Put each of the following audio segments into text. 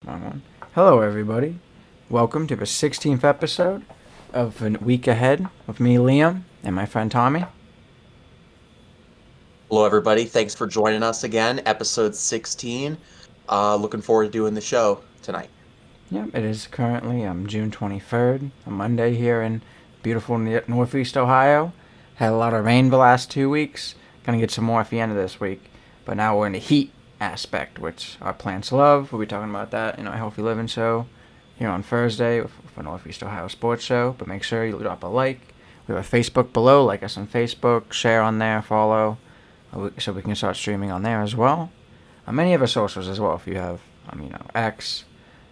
Wrong one. Hello, everybody. Welcome to the 16th episode of A Week Ahead with me, Liam, and my friend Tommy. Hello, everybody. Thanks for joining us again, episode 16. Looking forward to doing the show tonight. Yep, it is currently June 23rd, a Monday here in beautiful Northeast Ohio. Had a lot of rain the last 2 weeks. Gonna get some more at the end of this week. But now we're in the heat aspect, which our plants love. We'll be talking about that in our Healthy Living show here on Thursday with the Northeast Ohio Sports Show. But make sure you drop a like. We have a Facebook below. Like us on Facebook. Share on there. Follow. So we can start streaming on there as well. Many of our socials as well if you have, X,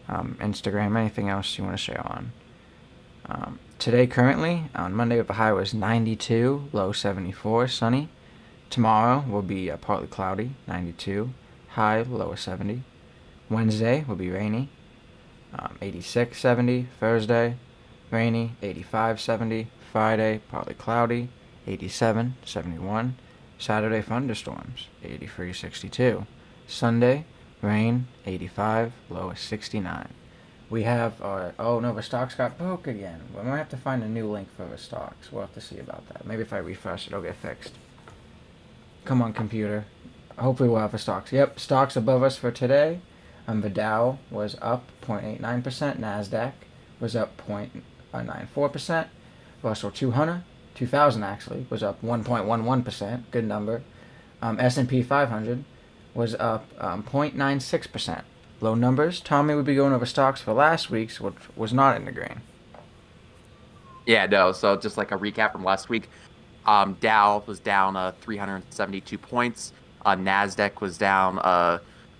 Instagram, anything else you want to share on. Today, currently, on Monday, the high was 92, low 74, sunny. Tomorrow will be partly cloudy, 92, high, low 70. Wednesday will be rainy, 86, 70. Thursday, rainy, 85, 70. Friday, partly cloudy, 87, 71. Saturday, thunderstorms, 83, 62. Sunday, rain, 85, low 69. We have our, oh no, the stocks got broke again. We might have to find a new link for the stocks. We'll have to see about that. Maybe if I refresh it, it'll get fixed. Come on, computer. Hopefully we'll have the stocks. Yep, stocks above us for today. The Dow was up 0.89%. NASDAQ was up 0.94%. Russell 2000 actually, was up 1.11%. Good number. S&P 500 was up 0.96%. Low numbers. Tommy would be going over stocks for last week's, which was not in the green. Yeah, no. So just like a recap from last week, Dow was down 372 points. Nasdaq was down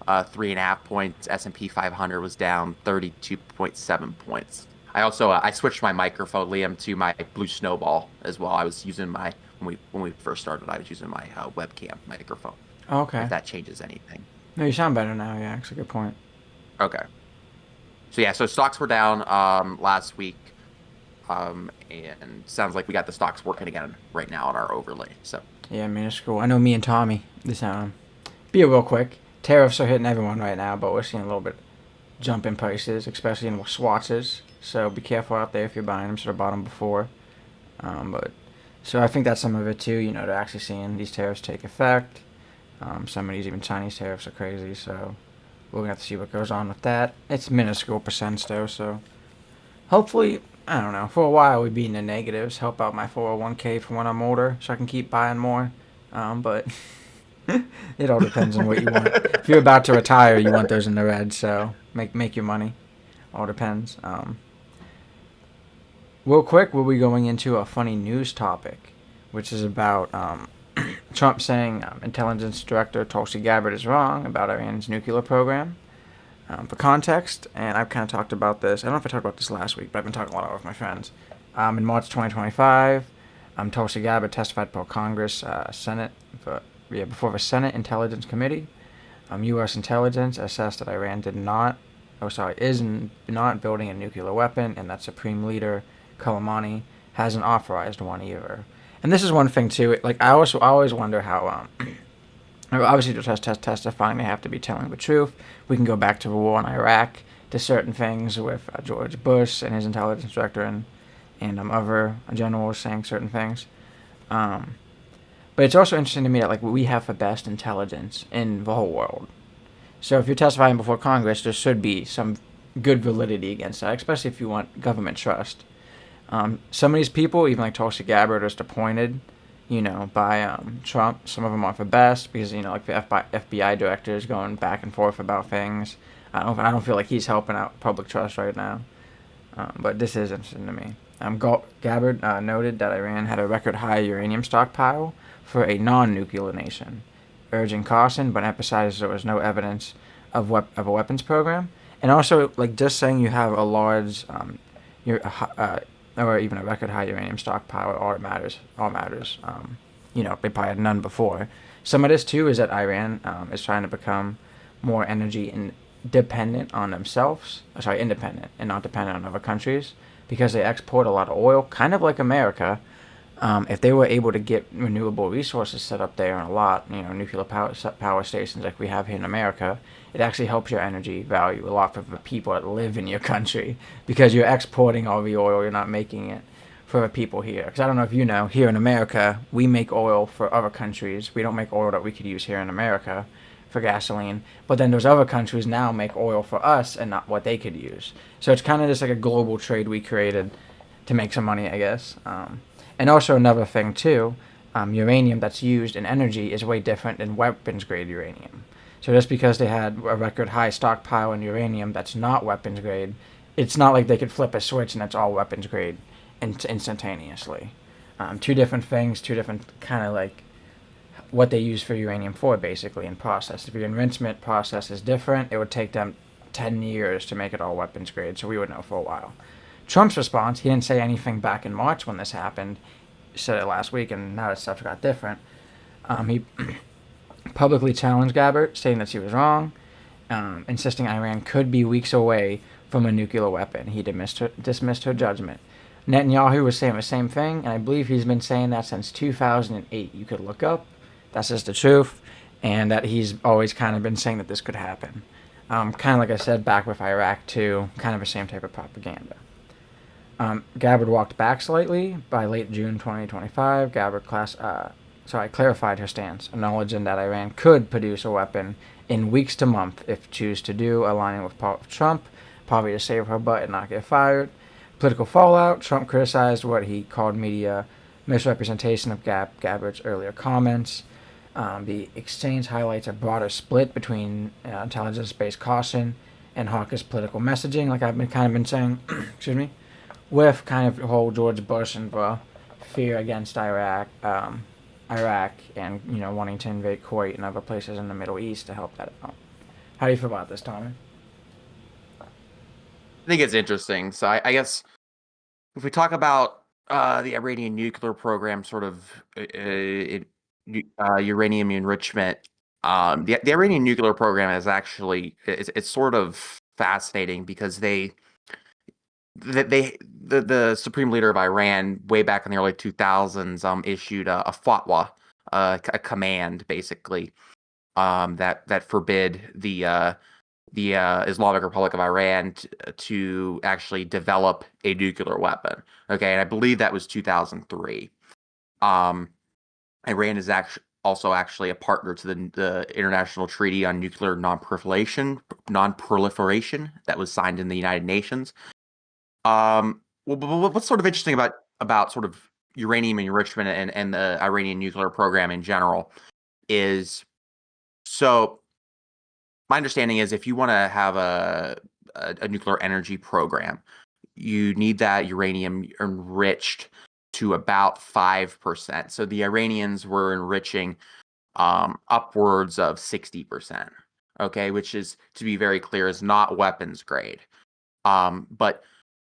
3.5 points. S&P 500 was down 32.7 points. I switched my microphone, Liam, to my Blue Snowball as well. I was using my when we first started. I was using my webcam microphone. Okay. If that changes anything. No, you sound better now. Yeah, that's a good point. Okay. So stocks were down last week, and sounds like we got the stocks working again right now on our overlay. So Yeah, minuscule. I know me and Tommy. Be real quick. Tariffs are hitting everyone right now, but we're seeing a little bit jump in prices, especially in swatches. So be careful out there if you're buying them. Should have bought them before. But so I think that's some of it too. They're actually seeing these tariffs take effect. Some of these even Chinese tariffs are crazy. So we're gonna have to see what goes on with that. It's minuscule percents though. So hopefully, I don't know. For a while, we'd be in the negatives. Help out my 401k for when I'm older, so I can keep buying more. But it all depends on what you want. If you're about to retire, you want those in the red. So make your money. All depends. Real quick, we'll be going into a funny news topic, which is about Trump saying intelligence director Tulsi Gabbard is wrong about Iran's nuclear program. For context, and I've kind of talked about this. I don't know if I talked about this last week, but I've been talking a lot with my friends. In March 2025, Tulsi Gabbard testified before Congress, before the Senate Intelligence Committee. U.S. intelligence assessed that Iran is not building a nuclear weapon, and that Supreme Leader Soleimani hasn't authorized one either. And this is one thing too. Like I always wonder how. Obviously, to testifying, they have to be telling the truth. We can go back to the war in Iraq, to certain things with George Bush and his intelligence director, and other generals saying certain things. But it's also interesting to me that we have the best intelligence in the whole world. So if you're testifying before Congress, there should be some good validity against that, especially if you want government trust. Some of these people, even like Tulsi Gabbard, are just appointed, by Trump. Some of them aren't the best because like the FBI director is going back and forth about things. I don't feel like he's helping out public trust right now. But this is interesting to me. Gabbard noted that Iran had a record high uranium stockpile for a non-nuclear nation, urging caution, but emphasized there was no evidence of a weapons program. And also, just saying you have a large, or even a record high uranium stockpile, all matters. They probably had none before. Some of this too is that Iran is trying to become more energy independent on themselves. Independent and not dependent on other countries because they export a lot of oil, kind of like America. If they were able to get renewable resources set up there and a lot, nuclear power stations like we have here in America, it actually helps your energy value a lot for the people that live in your country because you're exporting all the oil, you're not making it for the people here. Because I don't know if you know, here in America, we make oil for other countries. We don't make oil that we could use here in America for gasoline. But then those other countries now make oil for us and not what they could use. So it's kind of just like a global trade we created to make some money, I guess. And also another thing too, uranium that's used in energy is way different than weapons grade uranium. So just because they had a record high stockpile in uranium that's not weapons grade, it's not like they could flip a switch and it's all weapons grade instantaneously. Two different things, two different kind of like what they use for uranium for basically in process. If your enrichment process is different, it would take them 10 years to make it all weapons grade, so we would know for a while. Trump's response, he didn't say anything back in March when this happened. He said it last week, and now that stuff got different. He publicly challenged Gabbard, saying that she was wrong, insisting Iran could be weeks away from a nuclear weapon. He dismissed her judgment. Netanyahu was saying the same thing, and I believe he's been saying that since 2008. You could look up. That's just the truth, and that he's always kind of been saying that this could happen. Kind of like I said back with Iraq too, kind of the same type of propaganda. Gabbard walked back slightly by late June 2025. Gabbard clarified her stance, acknowledging that Iran could produce a weapon in weeks to months if choose to do, aligning with Trump, probably to save her butt and not get fired. Political fallout. Trump criticized what he called media misrepresentation of Gabbard's earlier comments. The exchange highlights a broader split between intelligence-based caution and hawkish political messaging, like I've been saying. Excuse me, with kind of the whole George Bush and the fear against Iraq, and wanting to invade Kuwait and other places in the Middle East to help that out. How do you feel about this, Tommy? I think it's interesting. So I guess if we talk about the Iranian nuclear program, sort of uranium enrichment, the Iranian nuclear program is actually it's sort of fascinating because the supreme leader of Iran way back in the early 2000s issued a fatwa, a command basically, that forbid the Islamic Republic of Iran to actually develop a nuclear weapon. Okay, and I believe that was 2003. Um, Iran is actually a partner to the International Treaty on Nuclear Non-Proliferation that was signed in the United Nations. What's sort of interesting about sort of uranium enrichment and the Iranian nuclear program in general is, so my understanding is if you want to have a nuclear energy program, you need that uranium enriched to about 5%. So the Iranians were enriching upwards of 60%. Okay, which is, to be very clear, is not weapons grade. But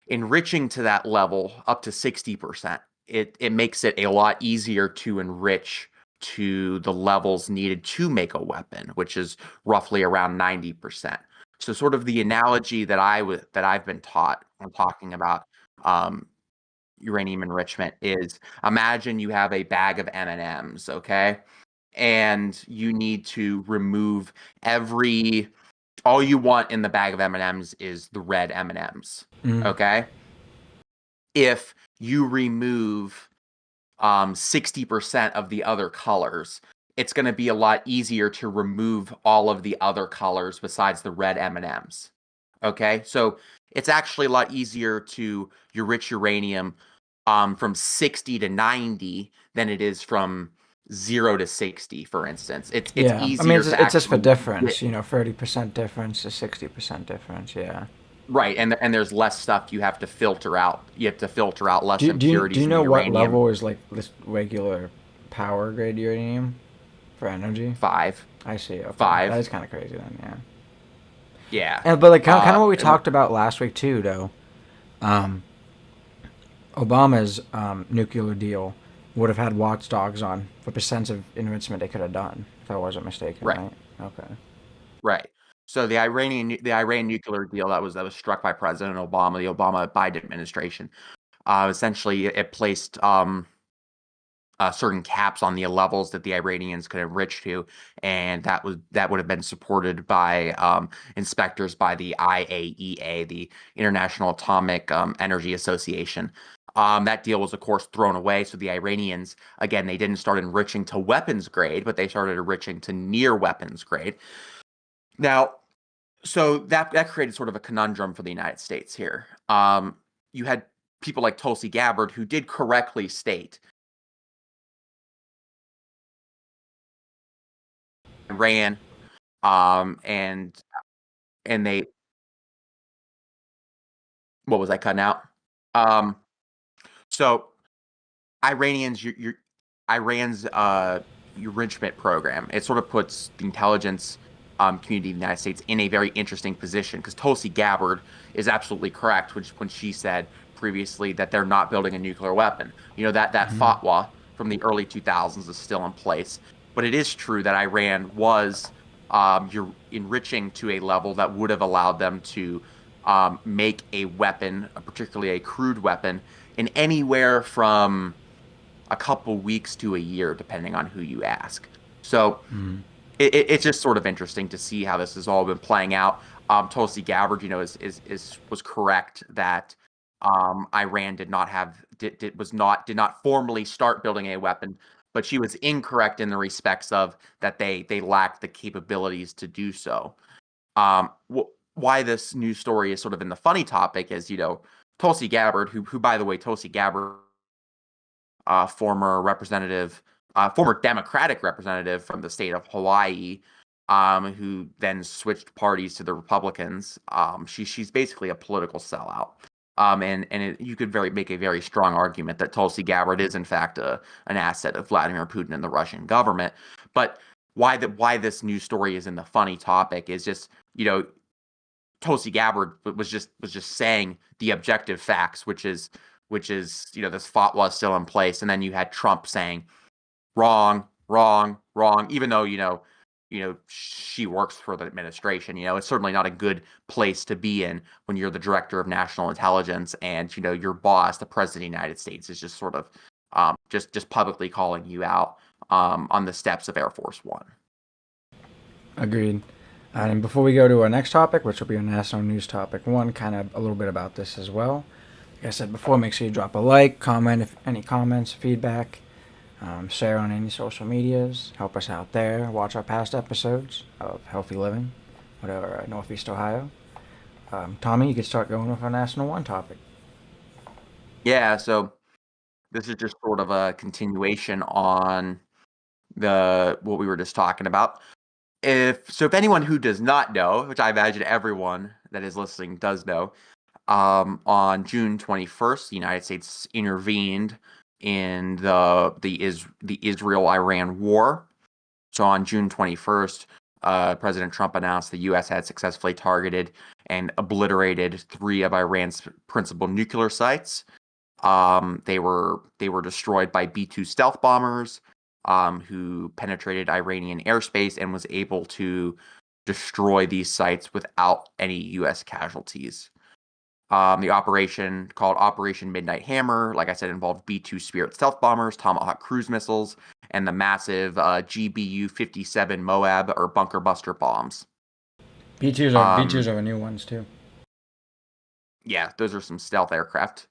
enriching to that level up to 60%, it makes it a lot easier to enrich to the levels needed to make a weapon, which is roughly around 90%. So sort of the analogy that I've been taught when talking about uranium enrichment is, imagine you have a bag of M&Ms, okay? And you need to remove all you want in the bag of M&Ms is the red M&Ms, okay? If you remove 60% of the other colors, it's going to be a lot easier to remove all of the other colors besides the red M&Ms. Okay, so it's actually a lot easier to enrich uranium from 60 to 90 than it is from 0 to 60, for instance. It's Yeah, I mean easier to it's just for actually difference. 30% difference to 60% difference. Yeah. right, and there's less stuff you have to filter out. You have to filter out less Do impurities you in the know what uranium. level is like this regular power grade uranium for energy? 5. I see. Okay, that 5. is kind of crazy then. Yeah. Yeah. And but like kind of what we And what talked about last week too, though. Um, Obama's nuclear deal would have had watchdogs on what percent of enrichment they could have done, if I wasn't mistaken, right, right? Okay. right. So the Iran nuclear deal that was struck by President Obama, the Obama Biden administration, essentially it placed certain caps on the levels that the Iranians could enrich to, and that would have been supported by inspectors by the IAEA, the International Atomic Energy Association. That deal was, of course, thrown away. So the Iranians, again, they didn't start enriching to weapons grade, but they started enriching to near weapons grade. Now, so that created sort of a conundrum for the United States here. You had people like Tulsi Gabbard who did correctly state Iran, and they, what was I cutting out? Um, so Iranians, Iran's enrichment program, it sort of puts the intelligence community of the United States in a very interesting position because Tulsi Gabbard is absolutely correct, which when she said previously that they're not building a nuclear weapon. You know that Hmm. fatwa from the early 2000s is still in place, but it is true that Iran was you're enriching to a level that would have allowed them to make a weapon, particularly a crude weapon, in anywhere from a couple weeks to a year, depending on who you ask. So Hmm. it's just sort of interesting to see how this has all been playing out. Tulsi Gabbard, is was correct that Iran did not formally start building a weapon, but she was incorrect in the respects of that they lacked the capabilities to do so. Why this news story is sort of in the funny topic is, Tulsi Gabbard, who by the way, Tulsi Gabbard, former representative, former Democratic representative from the state of Hawaii, who then switched parties to the Republicans. She's basically a political sellout. You could make a very strong argument that Tulsi Gabbard is in fact an asset of Vladimir Putin and the Russian government. But why this news story is in the funny topic is just, Tulsi Gabbard was just saying the objective facts, which is this fatwa is still in place, and then you had Trump saying wrong, wrong, wrong, even though she works for the administration. It's certainly not a good place to be in when you're the director of national intelligence and your boss, the president of the United States, is just sort of just publicly calling you out on the steps of Air Force One. Agreed. And before we go to our next topic, which will be a national news topic one, kind of a little bit about this as well. Like I said before, make sure you drop a like, comment if any comments, feedback, share on any social medias, help us out there, watch our past episodes of Healthy Living, whatever, Northeast Ohio. Tommy, you can start going with our national one topic. Yeah, so this is just sort of a continuation on the what we were just talking about. If anyone who does not know, which I imagine everyone that is listening does know, on June 21st, the United States intervened in the Israel-Iran war. So on June 21st, President Trump announced the U.S. had successfully targeted and obliterated 3 of Iran's principal nuclear sites. They were destroyed by B-2 stealth bombers, who penetrated Iranian airspace and was able to destroy these sites without any U.S. casualties. The operation, called Operation Midnight Hammer, like I said, involved B-2 Spirit stealth bombers, Tomahawk cruise missiles, and the massive GBU-57 Moab, or bunker buster bombs. B2s Um, are the new ones too. yeah, those are some stealth aircraft.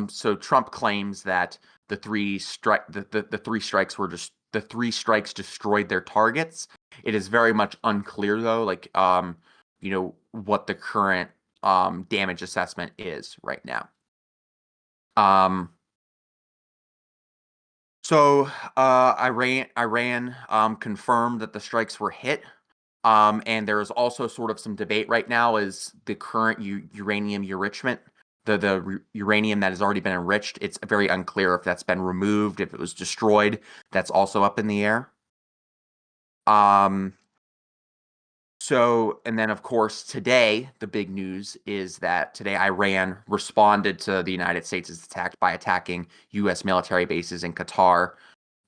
So Trump claims that the 3 strikes were just the 3 strikes destroyed their targets. It is very much unclear though, like what the current damage assessment is right now. Um, so Iran confirmed that the strikes were hit. And there is also sort of some debate right now is the current uranium enrichment, the uranium that has already been enriched. It's very unclear if that's been removed, if it was destroyed. That's also up in the air. Um, and then of course today the big news is that today Iran responded to the United States' attack by attacking U.S. military bases in Qatar.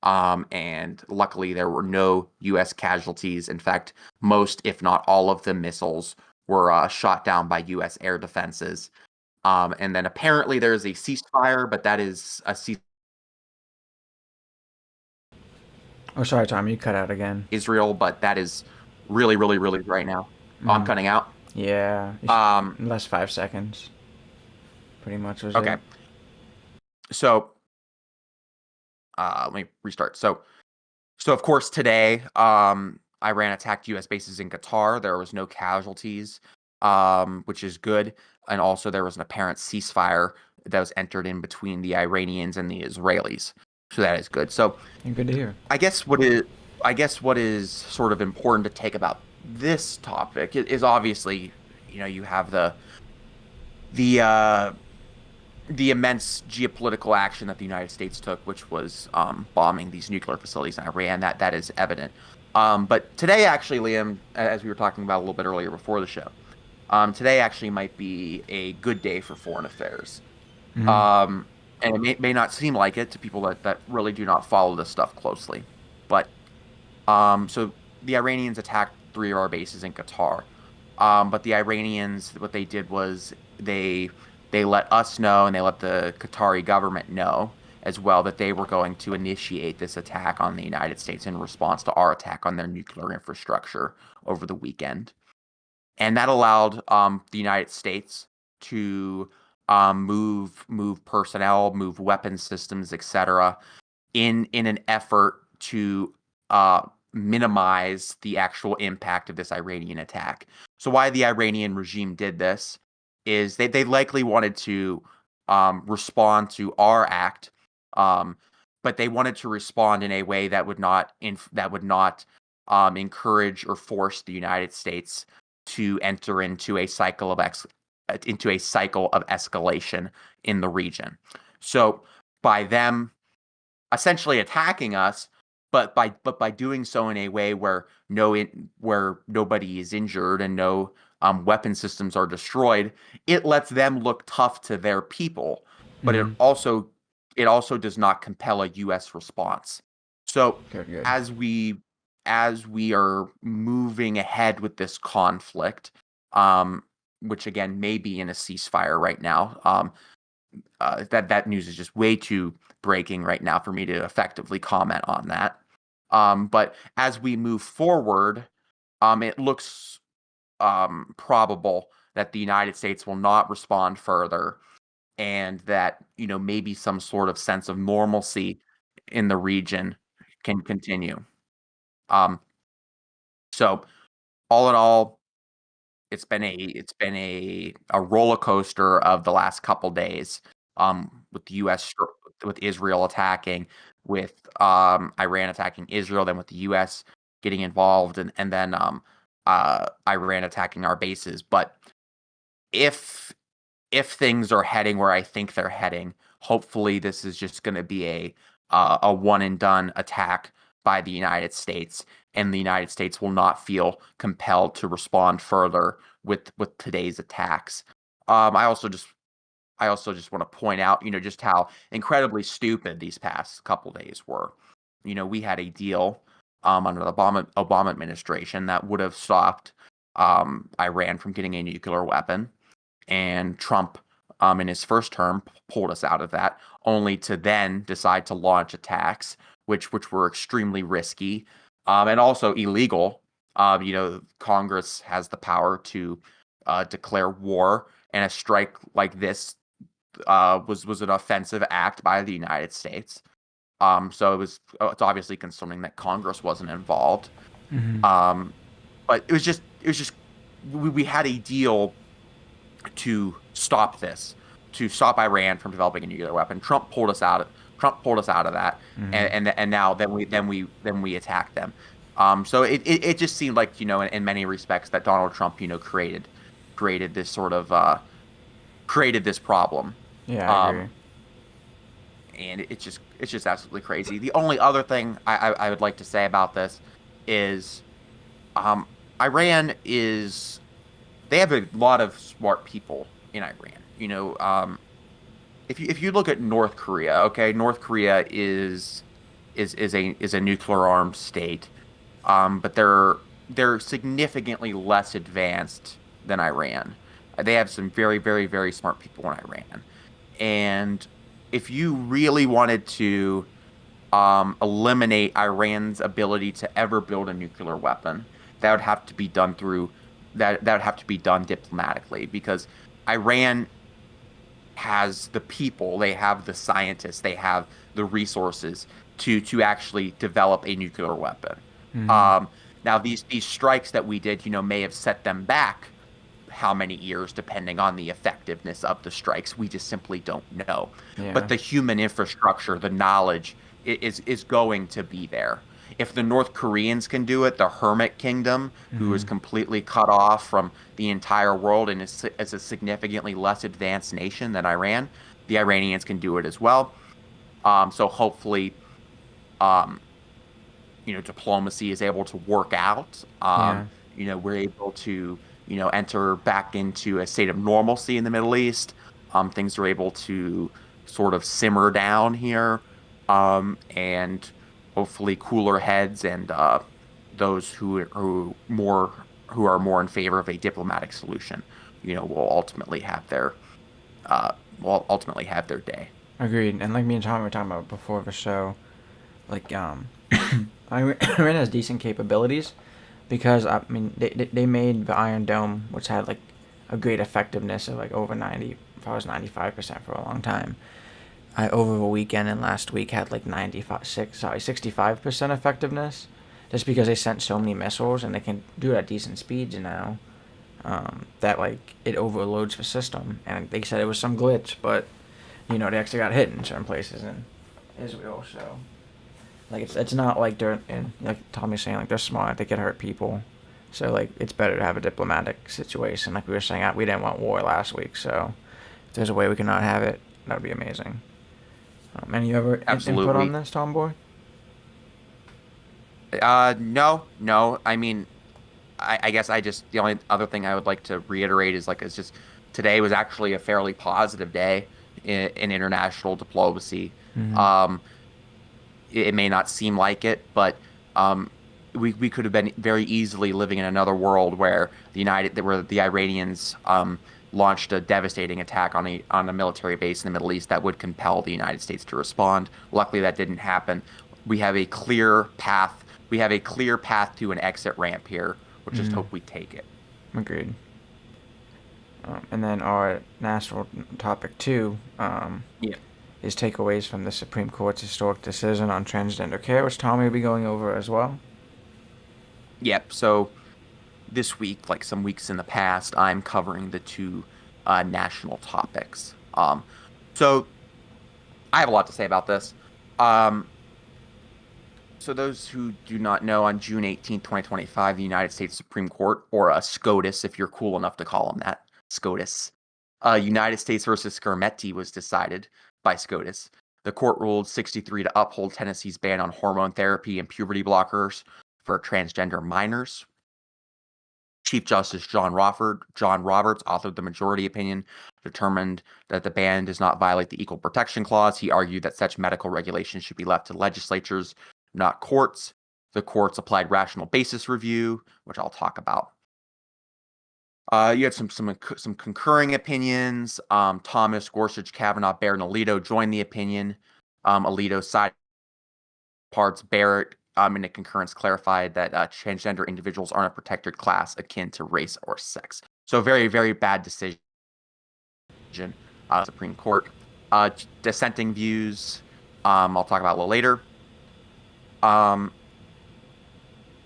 And luckily, there were no U.S. casualties. In fact, most, if not all, of the missiles were shot down by U.S. air defenses. And then apparently there's a ceasefire, but that is a ceasefire Oh, sorry, Tom, you cut out again. Israel, but that is really, really, really right now. Oh, I'm Hmm. cutting out. Yeah, Um, last 5 seconds, pretty much was okay. it. So let me restart. So of course today, Iran attacked U.S. bases in Qatar. There was no casualties, which is good, and also there was an apparent ceasefire that was entered in between the Iranians and the Israelis. So that is good. So And good to hear. I guess what is I guess what is sort of important to take about this topic is obviously, you have the the immense geopolitical action that the United States took, which was bombing these nuclear facilities in Iran. That is evident. But today, actually, Liam, as we were talking about a little bit earlier before the show, today actually might be a good day for foreign affairs. Hmm. Um, and it may not seem like it to people that really do not follow this stuff closely. But so the Iranians attacked three of our bases in Qatar. But the Iranians, what they did was they let us know and they let the Qatari government know as well that they were going to initiate this attack on the United States in response to our attack on their nuclear infrastructure over the weekend. And that allowed the United States to move personnel, move weapon systems, etc., in an effort to uh, minimize the actual impact of this Iranian attack. So why the Iranian regime did this is they likely wanted to respond to our act, um, but they wanted to respond in a way that would not encourage or force the United States to enter into a cycle of escalation in the region. So by them essentially attacking us, but by doing so in a way where where nobody is injured and no weapon systems are destroyed, it lets them look tough to their people, but Hmm. it also does not compel a U.S. response. So Good, good. as we are moving ahead with this conflict, um, which again may be in a ceasefire right now, that news is just way too breaking right now for me to effectively comment on that. But as we move forward, it looks probable that the United States will not respond further, and that maybe some sort of sense of normalcy in the region can continue. Um, so all in all, it's been a roller coaster of the last couple days, with the U.S. with Israel attacking, with Iran attacking Israel, then with the U.S. getting involved, and then Iran attacking our bases. But if if things are heading where I think they're heading, hopefully this is just going to be a one and done attack by the United States, and the United States will not feel compelled to respond further with today's attacks. I also just want to point out, just how incredibly stupid these past couple days were. We had a deal under the Obama administration that would have stopped Iran from getting a nuclear weapon, and Trump, in his first term, pulled us out of that, only to then decide to launch attacks, which were extremely risky, and also illegal. Congress has the power to declare war, and a strike like this was an offensive act by the United States. So it's obviously concerning that Congress wasn't involved. Hmm. Um, but it was just we had a deal to stop this, to stop Iran from developing a nuclear weapon. Trump pulled us out of that, Hmm. and now then we attacked them. So it just seemed like, in many respects, that Donald Trump, created this sort of created this problem. Yeah, I agree. Um, and it's just absolutely crazy. The only other thing I would like to say about this is, um, Iran is they have a lot of smart people in Iran. If you look at North Korea, okay, North Korea is a nuclear armed state, but they're significantly less advanced than Iran. They have some very, very, very smart people in Iran, and if you really wanted to eliminate Iran's ability to ever build a nuclear weapon. That would have to be done through that would have to be done diplomatically because Iran has the people, they have the scientists, they have the resources to actually develop a nuclear weapon. Hmm. Um, Now these strikes that we did, may have set them back how many years depending on the effectiveness of the strikes. We just simply don't know. But Yeah. the human infrastructure, the knowledge is going to be there. If the North Koreans can do it, the Hermit Kingdom, who is Hmm. completely cut off from the entire world and is a significantly less advanced nation than Iran, the Iranians can do it as well. So hopefully, um, diplomacy is able to work out. Yeah. We're able to, enter back into a state of normalcy in the Middle East. Things are able to sort of simmer down here, and hopefully cooler heads and those who are more in favor of a diplomatic solution, will ultimately have uh, their day. Agreed. And like me and Tom were talking about before the show, like Iran has decent capabilities because I mean they made the Iron Dome, which had like a great effectiveness of like over 90, if I was 95% for a long time. I over the weekend and last week had like 65% effectiveness, just because they sent so many missiles and they can do it at decent speeds now. That like it overloads the system, and they said it was some glitch, but they actually got hit in certain places in Israel. So like it's not like they're and like Tommy's saying, like they're smart, they could hurt people. So like it's better to have a diplomatic situation. Like we were saying, we didn't want war last week, so if there's a way we can not have it, that would be amazing. Any other input on Absolutely. this, Tom Boy? No, no. I mean, I guess the only other thing I would like to reiterate is like it's just today was actually a fairly positive day in international diplomacy. Mm-hmm. Um, it may not seem like it, but um, we could have been very easily living in another world where where the Iranians launched a devastating attack on a military base in the Middle East that would compel the United States to respond. Luckily, that didn't happen. We have a clear path. We have a clear path to an exit ramp here. We'll just Mm-hmm. hope we take it. Agreed. And then our national topic two Yeah. is takeaways from the Supreme Court's historic decision on transgender care, which Tommy will be going over as well. Yep. So this week, like some weeks in the past, I'm covering the two national topics. So I have a lot to say about this. Um, so those who do not know, on June 18th, 2025, the United States Supreme Court, or a SCOTUS, if you're cool enough to call them that, SCOTUS, United States versus Skermetti was decided by SCOTUS. The court ruled 63 to uphold Tennessee's ban on hormone therapy and puberty blockers for transgender minors. Chief Justice John Roberts authored the majority opinion, determined that the ban does not violate the Equal Protection Clause. He argued that such medical regulations should be left to legislatures, not courts. The courts applied rational basis review, which I'll talk about. You had some concurring opinions. Thomas, Gorsuch, Kavanaugh, Barrett, and Alito joined the opinion. Alito sided parts. Barrett, in a concurrence, clarified that transgender individuals aren't a protected class akin to race or sex. So very, very bad decision. Supreme Court. Dissenting views. I'll talk about a little later.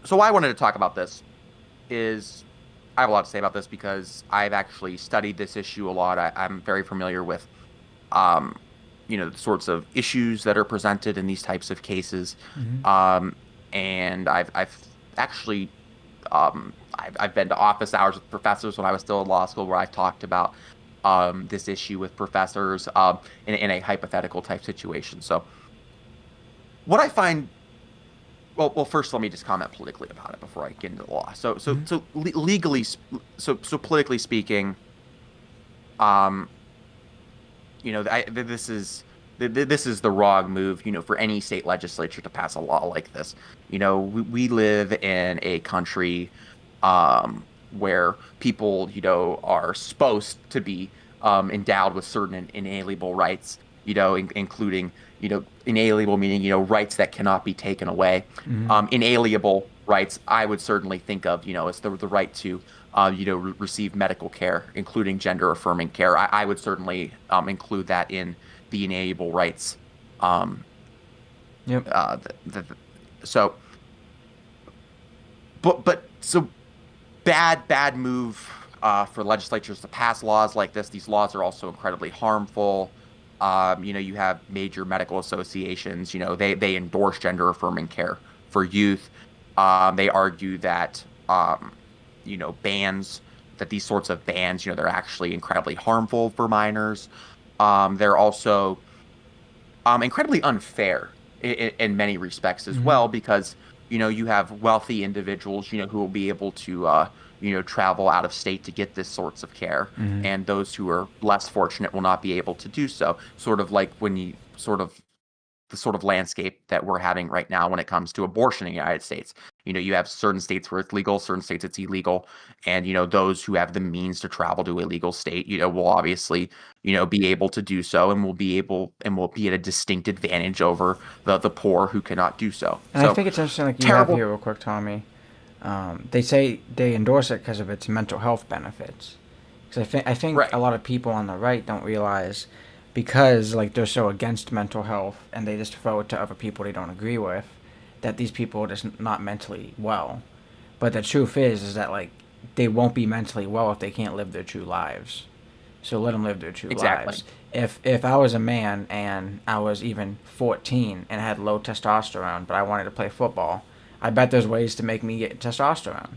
So why I wanted to talk about this is I have a lot to say about this because I've actually studied this issue a lot. I'm very familiar with um, the sorts of issues that are presented in these types of cases. Mm-hmm. Um, and I've actually I've been to office hours with professors when I was still in law school where I've talked about this issue with professors in a hypothetical type situation. So what I find well, first let me just comment politically about it before I get into the law. Mm-hmm. Legally, so politically speaking, um, this is the wrong move, for any state legislature to pass a law like this. We live in a country where people, are supposed to be endowed with certain inalienable rights. including, inalienable meaning, rights that cannot be taken away. Hmm. Inalienable rights, I would certainly think of, as the right to, receive medical care, including gender affirming care. I would certainly include that in the inalienable rights. Um, Yep. so, so bad move for legislatures to pass laws like this. These laws are also incredibly harmful. You have major medical associations. They endorse gender affirming care for youth. They argue that bans that these sorts of bans, they're actually incredibly harmful for minors. They're also incredibly unfair in many respects as Hmm. well, because you have wealthy individuals who will be able to travel out of state to get this sorts of care, Hmm. and those who are less fortunate will not be able to do so. Sort of like when you sort of the sort of landscape that we're having right now when it comes to abortion in the United States. You have certain states where it's legal, certain states it's illegal, and those who have the means to travel to a legal state, will obviously, be able to do so, and will be at a distinct advantage over the poor who cannot do so. And I So think it's interesting, like you have terrible. here, real quick, Tommy. They say they endorse it because of its mental health benefits. Because I think a Right. lot of people on the right don't realize, because like they're so against mental health and they just throw it to other people they don't agree with, that these people are just not mentally well. But the truth is that like they won't be mentally well if they can't live their true lives. So let them live their true Exactly. lives. If I was a man and I was even 14 and had low testosterone, but I wanted to play football, I bet there's ways to make me get testosterone.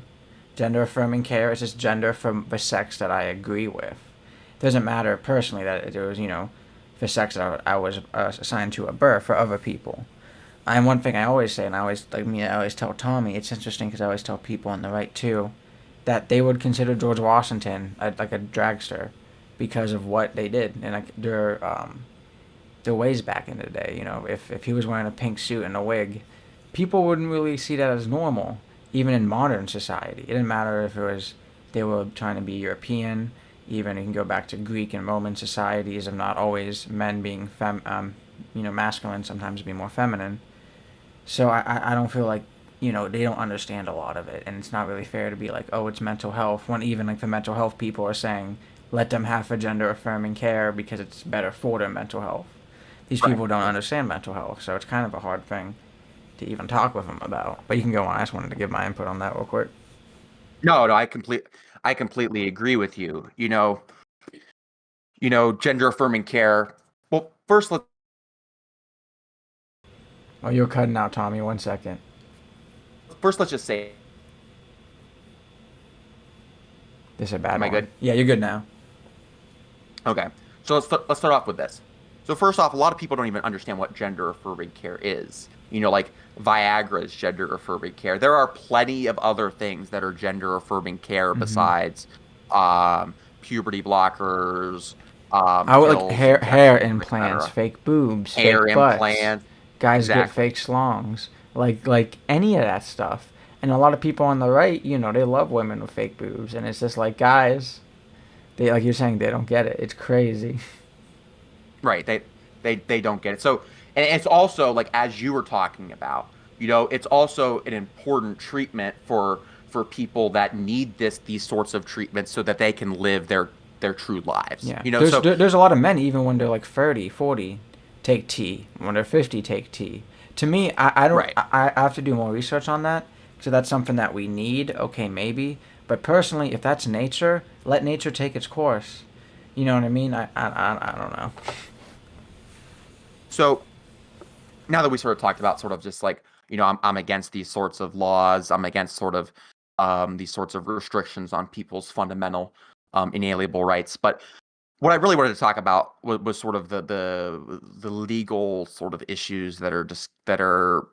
Gender affirming care is just gender from the sex that I agree with. It doesn't matter personally that it was, the sex that I was assigned to at birth for other people. And one thing I always say, and I always tell Tommy, it's interesting because I always tell people on the right too, that they would consider George Washington like a dragster because of what they did and like their ways back in the day. If he was wearing a pink suit and a wig, people wouldn't really see that as normal, even in modern society. It didn't matter if it was they were trying to be European. Even you can go back to Greek and Roman societies of not always men being masculine, sometimes being more feminine. So I don't feel like they don't understand a lot of it, and it's not really fair to be like, oh, it's mental health, when even like the mental health people are saying let them have a gender affirming care because it's better for their mental health. These Right. people don't understand mental health, so it's kind of a hard thing to even talk with them about. But you can go on. I just wanted to give my input on that real quick. No, no, I completely agree with you. Gender affirming care. Well, Oh, you're cutting out, Tommy. 1 second. let's just say, This is a bad am I one. good? Yeah, you're good now. Okay. So let's start off with this. So first off, a lot of people don't even understand what gender affirming care is. Like Viagra is gender affirming care. There are plenty of other things that are gender affirming care Hmm. besides puberty blockers, I would like pills, hair injections, implants, etc. fake boobs, Hair fake butts. implants. Guys get Exactly. fake schlongs, like any of that stuff. And a lot of people on the right, they love women with fake boobs, and it's just like guys, they like you're saying they don't get it. It's crazy. Right. They don't get it. So, and it's also like, as you were talking about, it's also an important treatment for people that need these sorts of treatments so that they can live their true lives. Yeah, So there's a lot of men even when they're like 30, 40, take tea. When they're 50, take tea. To me, I don't right. I have to do more research on that. So that's something that we need. Okay, maybe. But personally, if that's nature, let nature take its course. You know what I mean? I don't know. So now that we sort of talked about sort of just like, I'm against these sorts of laws. I'm against sort of these sorts of restrictions on people's fundamental inalienable rights. But what I really wanted to talk about was sort of the legal sort of issues that are just that are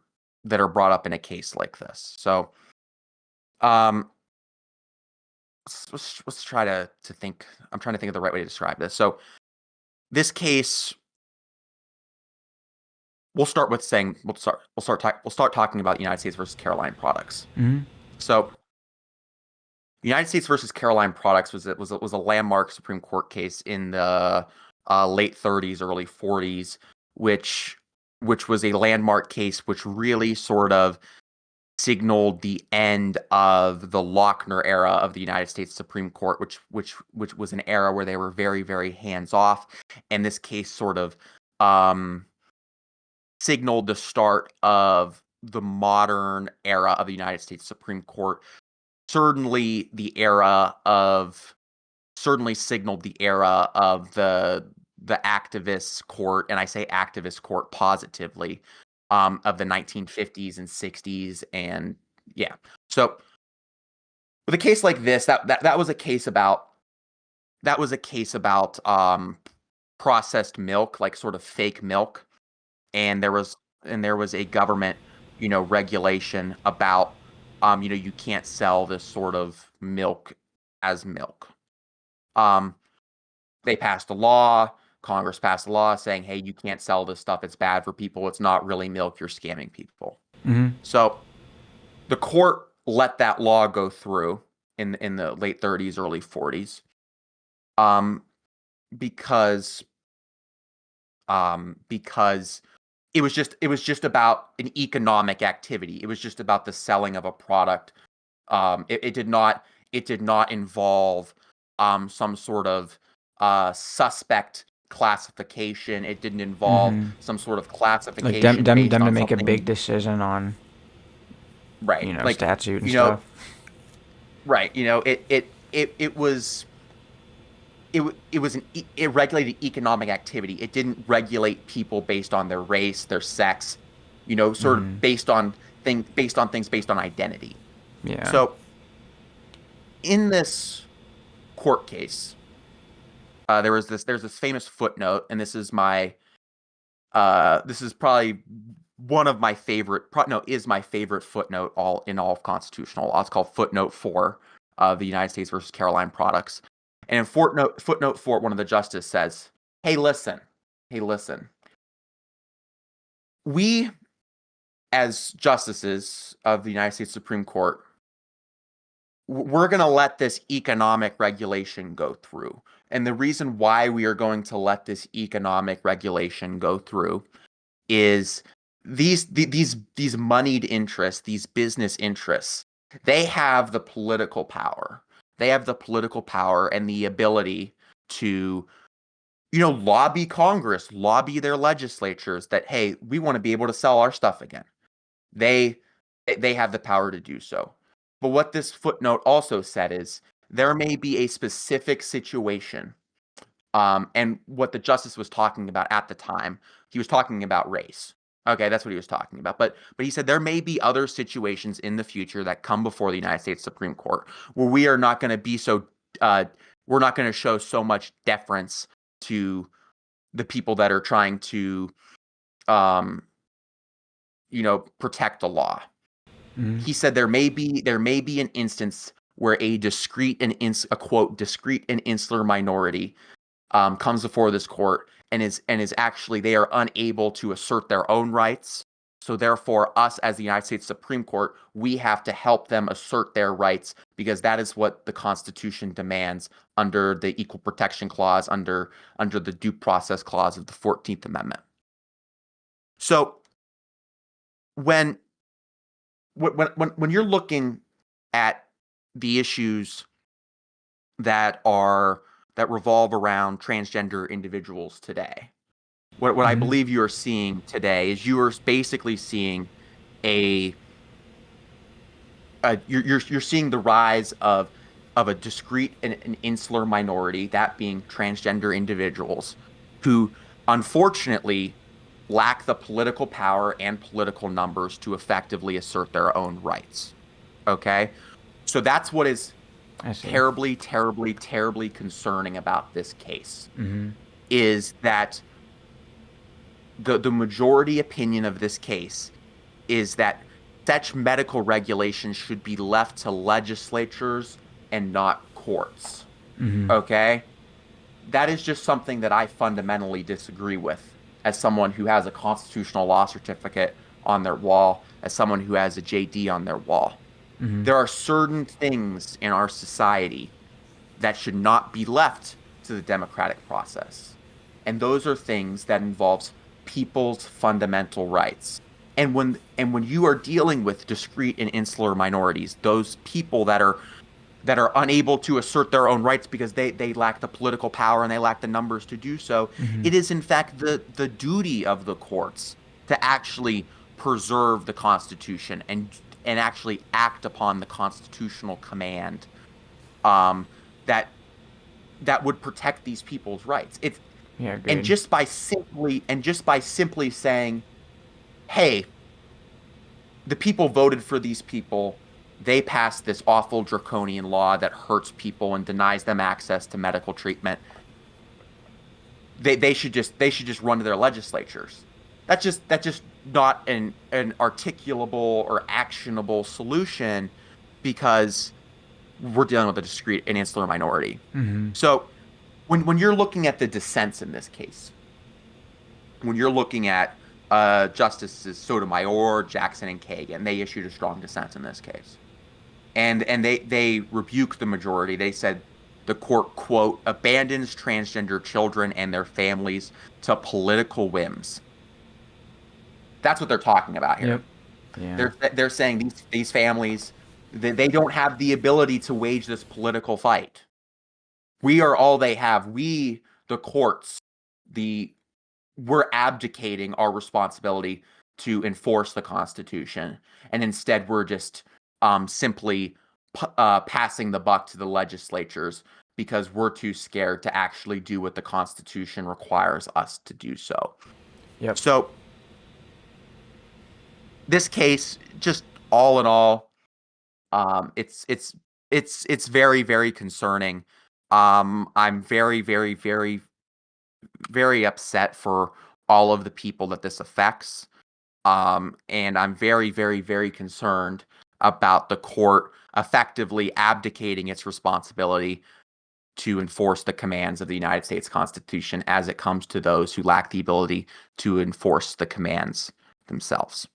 brought up in a case like this. So, um, let's try to think. I'm trying to think of the right way to describe this. So, this case, we'll start talking about United States versus Caroline Products. Hmm. So, United States versus Caroline Products was a landmark Supreme Court case in the late 30s, early 40s, which was a landmark case, which really sort of signaled the end of the Lochner era of the United States Supreme Court, which was an era where they were very, very hands off, and this case sort of signaled the start of the modern era of the United States Supreme Court. Certainly signaled the era of the activist court, and I say activist court positively, of the 1950s and 60s, and yeah. So with a case like this, that was a case about processed milk, like sort of fake milk, and there was a government, regulation about, you can't sell this sort of milk as milk. They passed a law. Congress passed a law saying, hey, you can't sell this stuff. It's bad for people. It's not really milk. You're scamming people. Mm-hmm. So the court let that law go through in the late 30s, early 40s, because it was just about an economic activity. It was just about the selling of a product. It did not involve some sort of suspect classification. It didn't involve some sort of classification. Like them based to on make a something, big decision on, right? Like, statute and stuff. Right. It was it regulated economic activity. It didn't regulate people based on their race, their sex, sort of based on things based on identity. Yeah. So in this court case, there's this famous footnote, and this is probably one of my favorite, is my favorite footnote all of constitutional law. It's called footnote 4 of the United States versus Caroline Products. And in footnote 4, one of the justices says, hey, listen, we as justices of the United States Supreme Court, we're going to let this economic regulation go through. And the reason why we are going to let this economic regulation go through is these moneyed interests, these business interests, they have the political power. They have the political power and the ability to, lobby Congress, lobby their legislatures that, hey, we want to be able to sell our stuff again. They have the power to do so. But what this footnote also said is there may be a specific situation, and what the justice was talking about at the time, he was talking about race. Okay, that's what he was talking about. But he said there may be other situations in the future that come before the United States Supreme Court where we are not going to be so, we're not going to show so much deference to the people that are trying to, protect the law. Mm-hmm. He said there may be an instance where a discrete and insular minority comes before this court and is actually, they are unable to assert their own rights. So therefore, us as the United States Supreme Court, we have to help them assert their rights because that is what the Constitution demands under the Equal Protection Clause, under the Due Process Clause of the 14th Amendment. So when you're looking at the issues that revolve around transgender individuals today, what I believe you are seeing today is you are basically seeing you're seeing the rise of a discrete and an insular minority, that being transgender individuals, who unfortunately lack the political power and political numbers to effectively assert their own rights. Okay? So that's what is terribly, terribly, terribly concerning about this case, is that the majority opinion of this case is that such medical regulations should be left to legislatures and not courts. Okay? That is just something that I fundamentally disagree with as someone who has a constitutional law certificate on their wall, as someone who has a JD on their wall. There are certain things in our society that should not be left to the democratic process. and those are things that involves people's fundamental rights. And when you are dealing with discrete and insular minorities, those people that are unable to assert their own rights because they lack the political power and they lack the numbers to do so, Hmm. it is in fact the duty of the courts to actually preserve the Constitution and actually act upon the constitutional command, um, that that would protect these people's rights. It's Yeah, and agreed. just by simply saying, "Hey, the people voted for these people. They passed this awful draconian law that hurts people and denies them access to medical treatment. They should just run to their legislatures." That's just not an articulable or actionable solution because we're dealing with a discrete and insular minority. Hmm. So when you're looking at the dissents in this case, when you're looking at Justices Sotomayor, Jackson, and Kagan, they issued a strong dissent in this case, and they rebuked the majority. They said the court, quote, abandons transgender children and their families to political whims. That's what they're talking about here. Yep. Yeah. They're saying these families, they don't have the ability to wage this political fight. We are all they have. We, the courts, the we're abdicating our responsibility to enforce the Constitution, and instead we're just simply passing the buck to the legislatures because we're too scared to actually do what the Constitution requires us to do so. Yep. So this case, just all in all, it's very, very concerning. I'm very, very, very, very upset for all of the people that this affects. And I'm very, very, very concerned about the court effectively abdicating its responsibility to enforce the commands of the United States Constitution as it comes to those who lack the ability to enforce the commands themselves.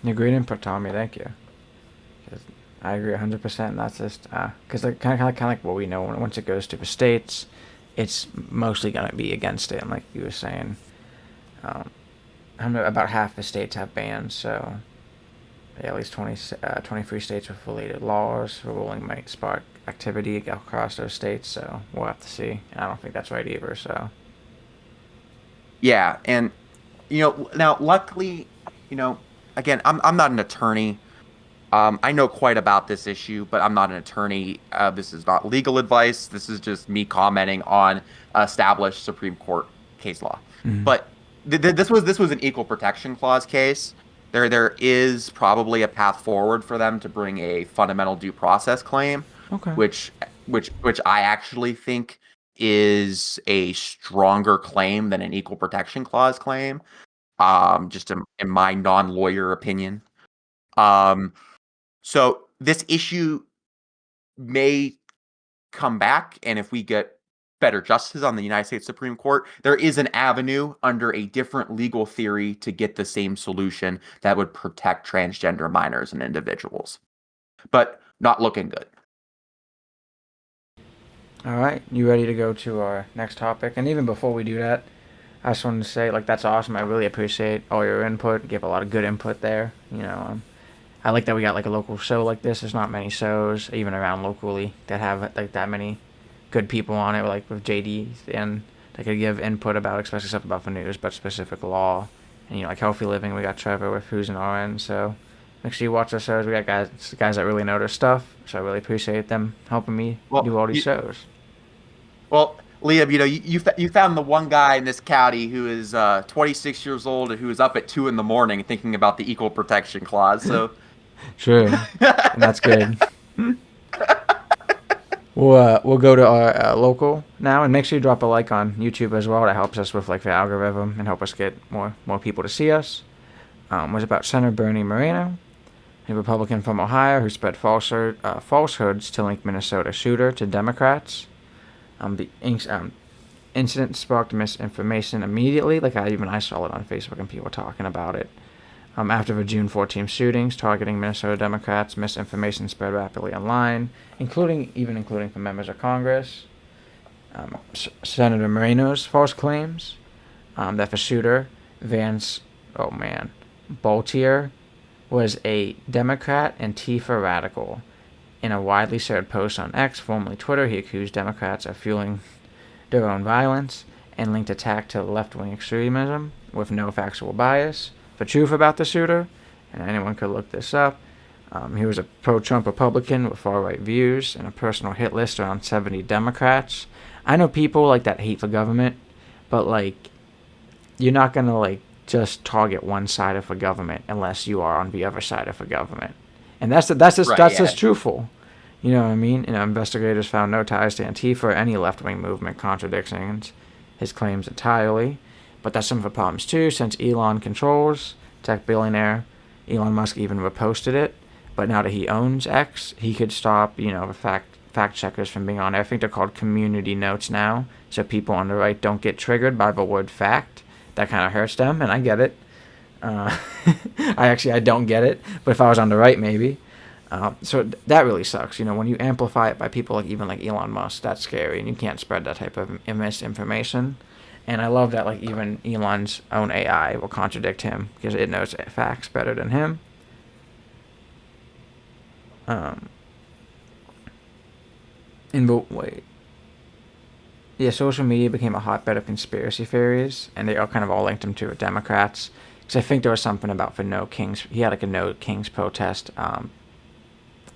Great input, Tommy. Thank you. 'Cause I agree 100%. And that's just because like kind of like what we know. Once it goes to the states, it's mostly gonna be against it. And like you were saying, um, I don't know, about half the states have bans. So yeah, at least 23 states with related laws. The ruling might spark activity across those states. So we'll have to see. And I don't think that's right either. So Yeah, and now luckily, you know, again, I'm not an attorney. I know quite about this issue, but I'm not an attorney. This is not legal advice. This is just me commenting on established Supreme Court case law. mhm. But this was an equal protection clause case. There is probably a path forward for them to bring a fundamental due process claim, Okay. which which I actually think is a stronger claim than an equal protection clause claim. Just in my non-lawyer opinion. Um, so this issue may come back, and if we get better justice on the United States Supreme Court, there is an avenue under a different legal theory to get the same solution that would protect transgender minors and individuals. But not looking good. All right, you ready to go to our next topic? And even before we do that, I just wanted to say, like, that's awesome. I really appreciate all your input. You gave a lot of good input there. I like that we got like a local show like this. There's not many shows, even around locally, that have like that many good people on it, like with JD, and they could give input about, especially stuff about the news, but specific law, and like healthy living. We got Trevor with Who's in RN, so make sure you watch our shows. We got guys that really know their stuff, so I really appreciate them helping me Well, do all these you, shows. well, Liam, you found the one guy in this county who is 26 years old and who is up at 2 in the morning thinking about the equal protection clause. So True, and that's good. We'll go to our local now, and make sure you drop a like on YouTube as well. That helps us with like the algorithm and help us get more people to see us. Was about Senator Bernie Moreno, a Republican from Ohio who spread falsehoods to link Minnesota shooter to Democrats. The incident sparked misinformation immediately. Like I saw it on Facebook and people were talking about it. After the June 14th shootings targeting Minnesota Democrats, misinformation spread rapidly online, including from members of Congress. Senator Moreno's false claims that the shooter, Vance, Boltier, was a Democrat Antifa radical. In a widely shared post on X, formerly Twitter, he accused Democrats of fueling their own violence and linked attack to left-wing extremism with no factual bias. The truth about the shooter, and anyone could look this up, he was a pro-Trump Republican with far-right views and a personal hit list around 70 Democrats. I know people like that hate the government, but like, you're not gonna like just target one side of the government unless you are on the other side of the government, and that's just truthful. You know what I mean? Investigators found no ties to Antifa or any left-wing movement, contradicting his claims entirely. But that's some of the problems too, since Elon controls tech billionaire Elon Musk even reposted it. But now that he owns X, he could stop, the fact checkers from being on there. I think they're called community notes now, so people on the right don't get triggered by the word fact. That kind of hurts them, and I get it. I don't get it, but if I was on the right, maybe. So that really sucks. When you amplify it by people like Elon Musk, that's scary, and you can't spread that type of misinformation. And I love that even Elon's own AI will contradict him because it knows facts better than him. Social media became a hotbed of conspiracy theories, and they all kind of all linked him to Democrats. Because I think there was something about the No Kings. He had a No Kings protest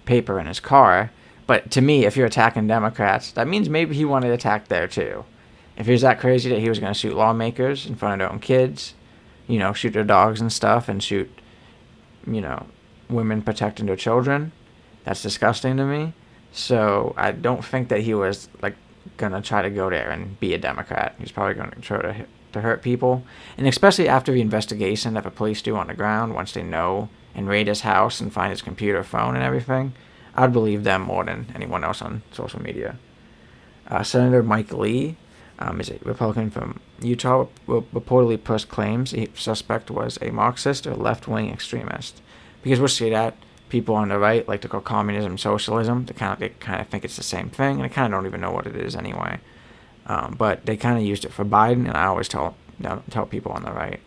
paper in his car. But to me, if you're attacking Democrats, that means maybe he wanted to attack there too. If he was that crazy that he was going to shoot lawmakers in front of their own kids, shoot their dogs and stuff, and shoot, women protecting their children, that's disgusting to me. So I don't think that he was gonna try to go there and be a Democrat. He's probably going to try to hurt people, and especially after the investigation that the police do on the ground, once they know and raid his house and find his computer, phone, and everything, I'd believe them more than anyone else on social media. Senator Mike Lee is a Republican from Utah, reportedly pushed claims the suspect was a Marxist or left-wing extremist. Because we'll see that people on the right like to call communism socialism. They kind of think it's the same thing, and they kind of don't even know what it is anyway. But they kind of used it for Biden, and I always tell people on the right,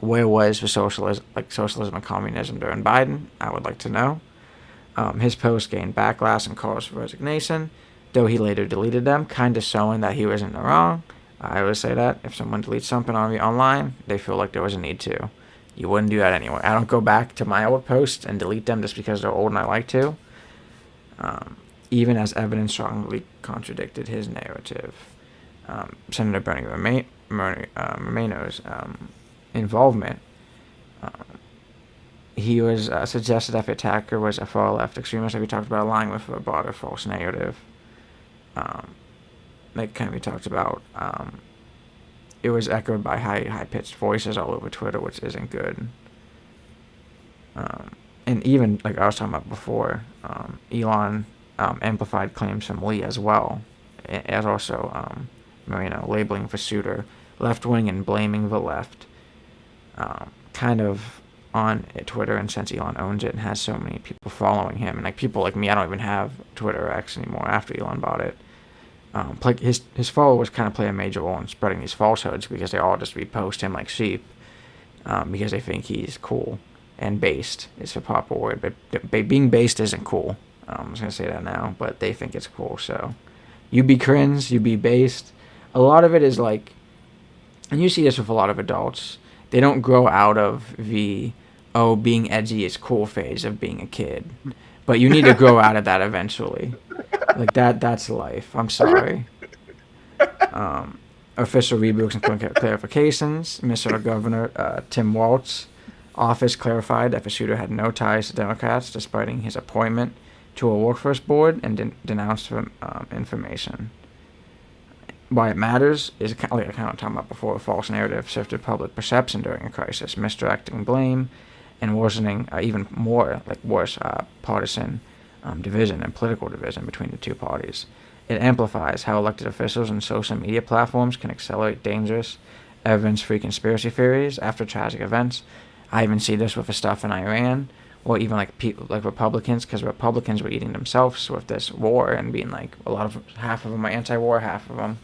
where was the socialism and communism during Biden? I would like to know. His post gained backlash and calls for resignation, though he later deleted them, kind of showing that he was in the wrong. I always say that if someone deletes something on me online, they feel like there was a need to. You wouldn't do that anyway. I don't go back to my old posts and delete them just because they're old and I like to. Even as evidence strongly contradicted his narrative. Senator Bernie Moreno's involvement. He was suggested that the attacker was a far-left extremist, like we talked about, aligning with a broader false narrative. We talked about, it was echoed by high-pitched voices all over Twitter, which isn't good. And even, like I was talking about before, Elon amplified claims from Lee as well, as also labeling the shooter left-wing and blaming the left. Kind of on Twitter, and since Elon owns it and has so many people following him, and people like me, I don't even have Twitter or X anymore after Elon bought it. His followers kind of play a major role in spreading these falsehoods because they all just repost him like sheep because they think he's cool and based is the proper word, but being based isn't cool. I'm just gonna say that now, but they think it's cool. So you be cringe, you be based. A lot of it is and you see this with a lot of adults. They don't grow out of the being edgy is cool phase of being a kid, but you need to grow out of that eventually. That's life. I'm sorry. Official rebukes and clarifications. Mr. Governor Tim Walz's office clarified that the shooter had no ties to Democrats, despite his appointment to a workforce board, and denounced information. Why it matters is kind of talking about before, a false narrative shifted public perception during a crisis, misdirecting blame, and worsening even more worse partisan division and political division between the two parties. It amplifies how elected officials and social media platforms can accelerate dangerous, evidence-free conspiracy theories after tragic events. I even see this with the stuff in Iran, or even like people like Republicans, because Republicans were eating themselves with this war and being like half of them are anti-war, half of them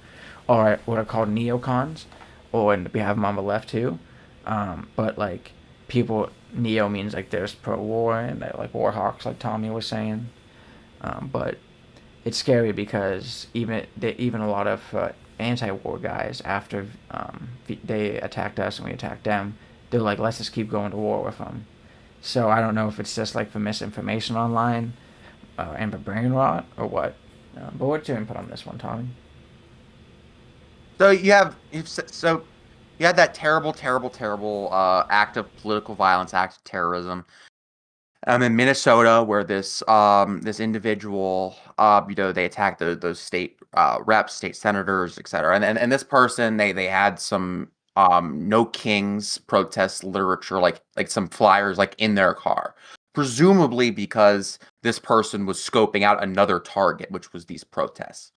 are what are called neocons, or and we have them on the left too. But like people, neo means like there's pro-war and they're like war hawks, like Tommy was saying. But it's scary because even a lot of anti-war guys after they attacked us and we attacked them, they're like, let's just keep going to war with them. So I don't know if it's just like the misinformation online and the brain rot or what. But what's your input on this one, Tommy? So so you had that terrible, terrible, terrible act of political violence, act of terrorism. In Minnesota, where this individual, they attacked those state reps, state senators, etc. And this person, they had some no kings protest literature, like some flyers, like in their car, presumably because this person was scoping out another target, which was these protests.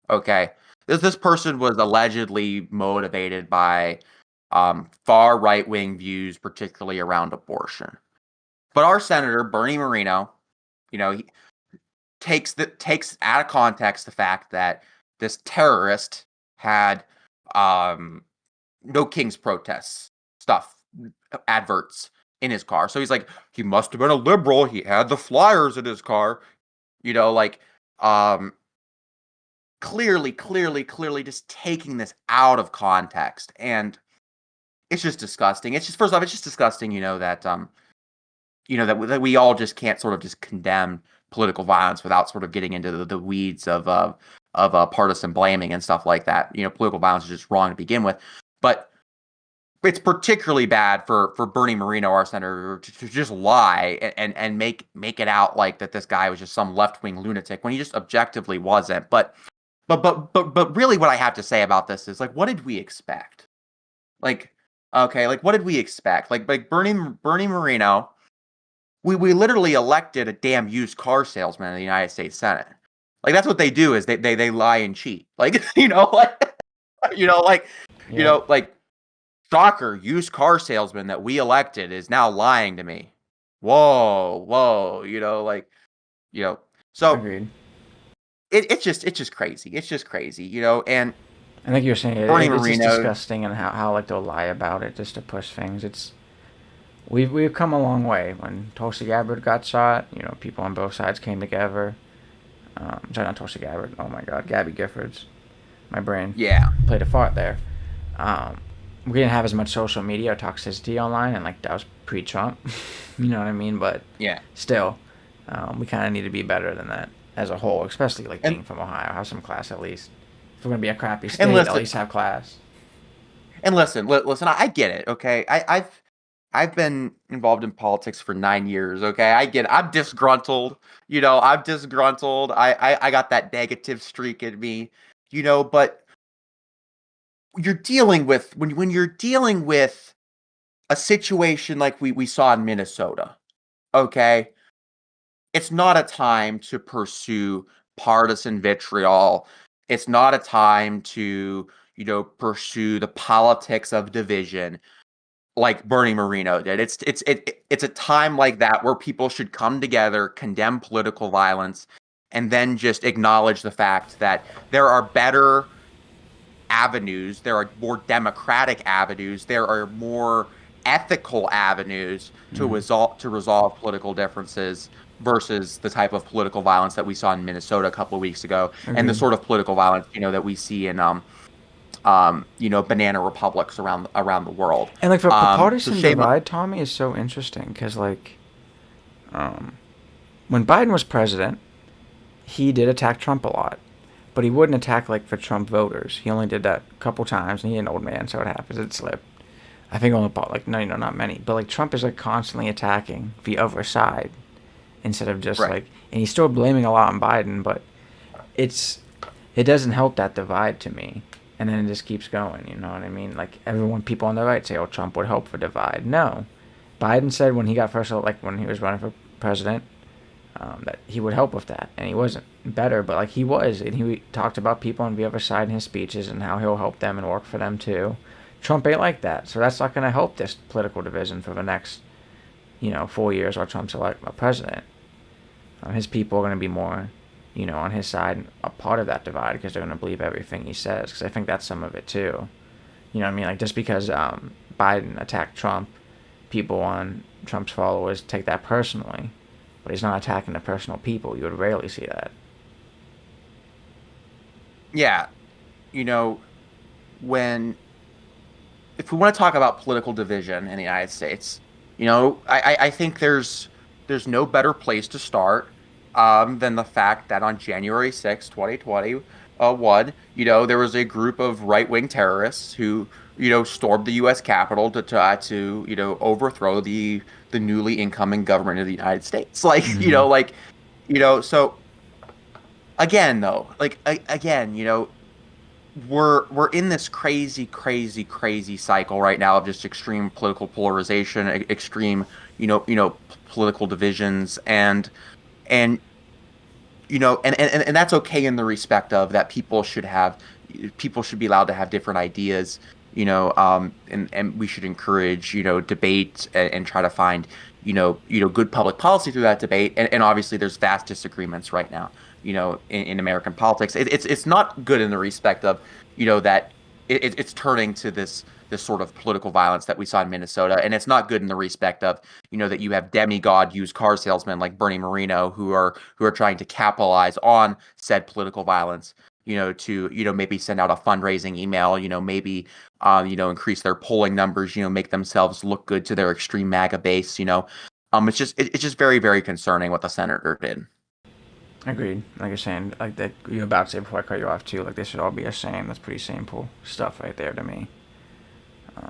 Okay, this person was allegedly motivated by far right wing views, particularly around abortion. But our senator Bernie Moreno, he takes out of context the fact that this terrorist had no King's protests stuff adverts in his car. So he's like, he must have been a liberal. He had the flyers in his car. Like clearly just taking this out of context, and it's just disgusting. It's just, first off, it's just disgusting, that we all just can't sort of just condemn political violence without sort of getting into the weeds of partisan blaming and stuff like that. Political violence is just wrong to begin with, but it's particularly bad for Bernie Moreno, our senator, to just lie and make it out like that this guy was just some left-wing lunatic when he just objectively wasn't. But really, what I have to say about this is, like, what did we expect? Like, okay, like, what did we expect? Like Bernie Moreno. We literally elected a damn used car salesman in the United States Senate. Like, that's what they do, is they lie and cheat. Like, like shocker, used car salesman that we elected is now lying to me. Whoa, so Agreed. it's just crazy. It's just crazy, and I think you're saying Bernie it's just Moreno. disgusting, and how like they'll lie about it just to push things. We've come a long way. When Tulsi Gabbard got shot, people on both sides came together. Sorry, not Tulsi Gabbard. Oh my God, Gabby Giffords. My brain played a fart there. We didn't have as much social media or toxicity online, and like that was pre-Trump. You know what I mean? But Yeah. still, we kind of need to be better than that as a whole, especially like being from Ohio. Have some class at least. If we're gonna be a crappy state, at least have class. And listen, I get it. Okay, I've been involved in politics for 9 years. Okay, I get it. I'm disgruntled. I'm disgruntled. I got that negative streak in me. But you're dealing with when you're dealing with a situation like we saw in Minnesota. Okay, it's not a time to pursue partisan vitriol. It's not a time to pursue the politics of division like Bernie Moreno did. It's a time like that where people should come together, condemn political violence, and then just acknowledge the fact that there are better avenues, there are more democratic avenues, there are more ethical avenues to resolve political differences versus the type of political violence that we saw in Minnesota a couple of weeks ago, and the sort of political violence that we see in banana republics around the world. And like the partisan divide, Tommy, is so interesting because like, when Biden was president, he did attack Trump a lot, but he wouldn't attack like the Trump voters. He only did that a couple times, and he's an old man, so it happens. It slipped. I think only about like not many, but like Trump is like constantly attacking the other side instead of just like, and he's still blaming a lot on Biden, but it doesn't help that divide to me. And then it just keeps going, you know what I mean? Like, people on the right say, oh, Trump would help the divide. No. Biden said when he got when he was running for president, that he would help with that. And he wasn't better, but, like, he was. And he talked about people on the other side in his speeches and how he'll help them and work for them, too. Trump ain't like that. So that's not going to help this political division for the next 4 years while Trump's a president. His people are going to be more, on his side, a part of that divide because they're going to believe everything he says. Because I think that's some of it too. You know what I mean? Like just because Biden attacked Trump, people on Trump's followers take that personally, but he's not attacking the personal people. You would rarely see that. Yeah, you know, when if we want to talk about political division in the United States, I think there's no better place to start than the fact that on January 6th, 2021, there was a group of right-wing terrorists who, stormed the U.S. Capitol to try to, overthrow the newly incoming government of the United States. Like, Mm-hmm. so again, though, like again, we're in this crazy, crazy, crazy cycle right now of just extreme political polarization, extreme, political divisions, and and that's okay in the respect of that people should be allowed to have different ideas, and we should encourage, debate and try to find, good public policy through that debate. And obviously, there's vast disagreements right now, in American politics. It's not good in the respect of, that it's turning to this sort of political violence that we saw in Minnesota, and it's not good in the respect of, that you have demigod used car salesmen like Bernie Moreno who are trying to capitalize on said political violence, to maybe send out a fundraising email, maybe increase their polling numbers, make themselves look good to their extreme MAGA base, it's just very, very concerning what the senator did. Agreed. Like you're saying, like that you're about to say before I cut you off too. Like they should all be ashamed. That's pretty simple stuff right there to me.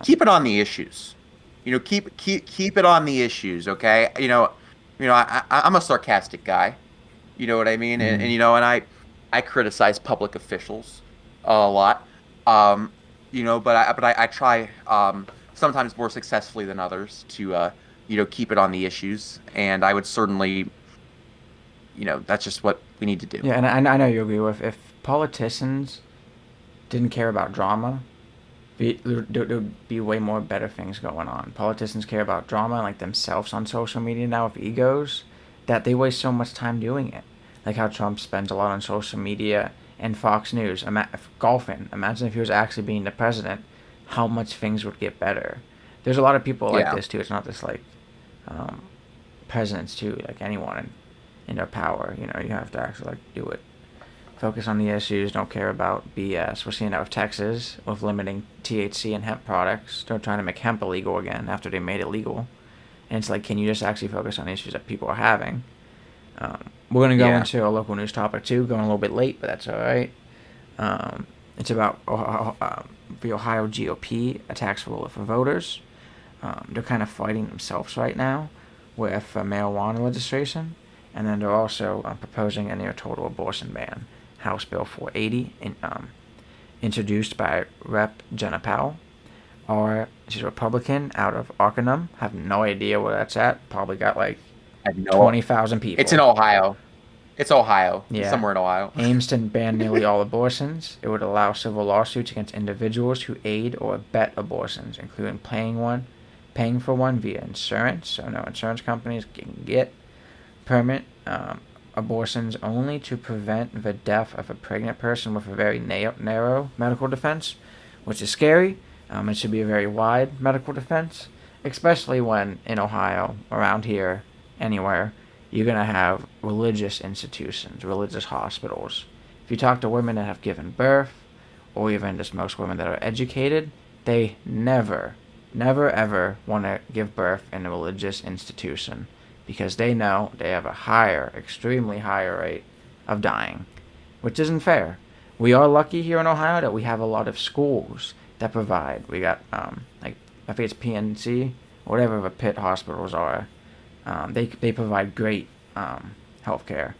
Keep it on the issues. Keep it on the issues, okay? I'm a sarcastic guy. You know what I mean? And Mm-hmm. I criticize public officials a lot. Um, but I try sometimes more successfully than others to keep it on the issues. And I would certainly, that's just what we need to do. Yeah, and I know you agree with if politicians didn't care about drama, there would be way more better things going on. Politicians care about drama like themselves on social media now with egos that they waste so much time doing it. Like how Trump spends a lot on social media and Fox News. Golfing. Imagine if he was actually being the president, how much things would get better. There's a lot of people like Yeah. this too. It's not just like um, presidents too. Like anyone in their power, you have to actually like do it. Focus on the issues, don't care about BS. We're seeing that with Texas, with limiting THC and hemp products. They're trying to make hemp illegal again after they made it legal. And it's like, can you just actually focus on issues that people are having? We're going to go Yeah. into a local news topic too, going a little bit late, but that's all right. It's about the Ohio GOP attacks for voters. They're kind of fighting themselves right now with marijuana legislation, and then they're also proposing a near total abortion ban. House Bill 480, introduced by Rep. Jenna Powell. She's a Republican out of Arcanum. Have no idea where that's at. Probably got like I know 20,000 it's in people. Ohio. It's Ohio. It's Yeah. somewhere in Ohio. Aims to ban nearly all abortions. It would allow civil lawsuits against individuals who aid or abet abortions, including paying for one via insurance. So no insurance companies can get permit abortions only to prevent the death of a pregnant person with a very narrow medical defense, which is scary. It should be a very wide medical defense, especially when in Ohio, around here, anywhere, you're going to have religious institutions, religious hospitals. If you talk to women that have given birth, or even just most women that are educated, they never ever want to give birth in a religious institution because they know they have a higher, extremely higher rate of dying, which isn't fair. We are lucky here in Ohio that we have a lot of schools that provide. We got like I think it's PNC, whatever the pit hospitals are. They provide great health care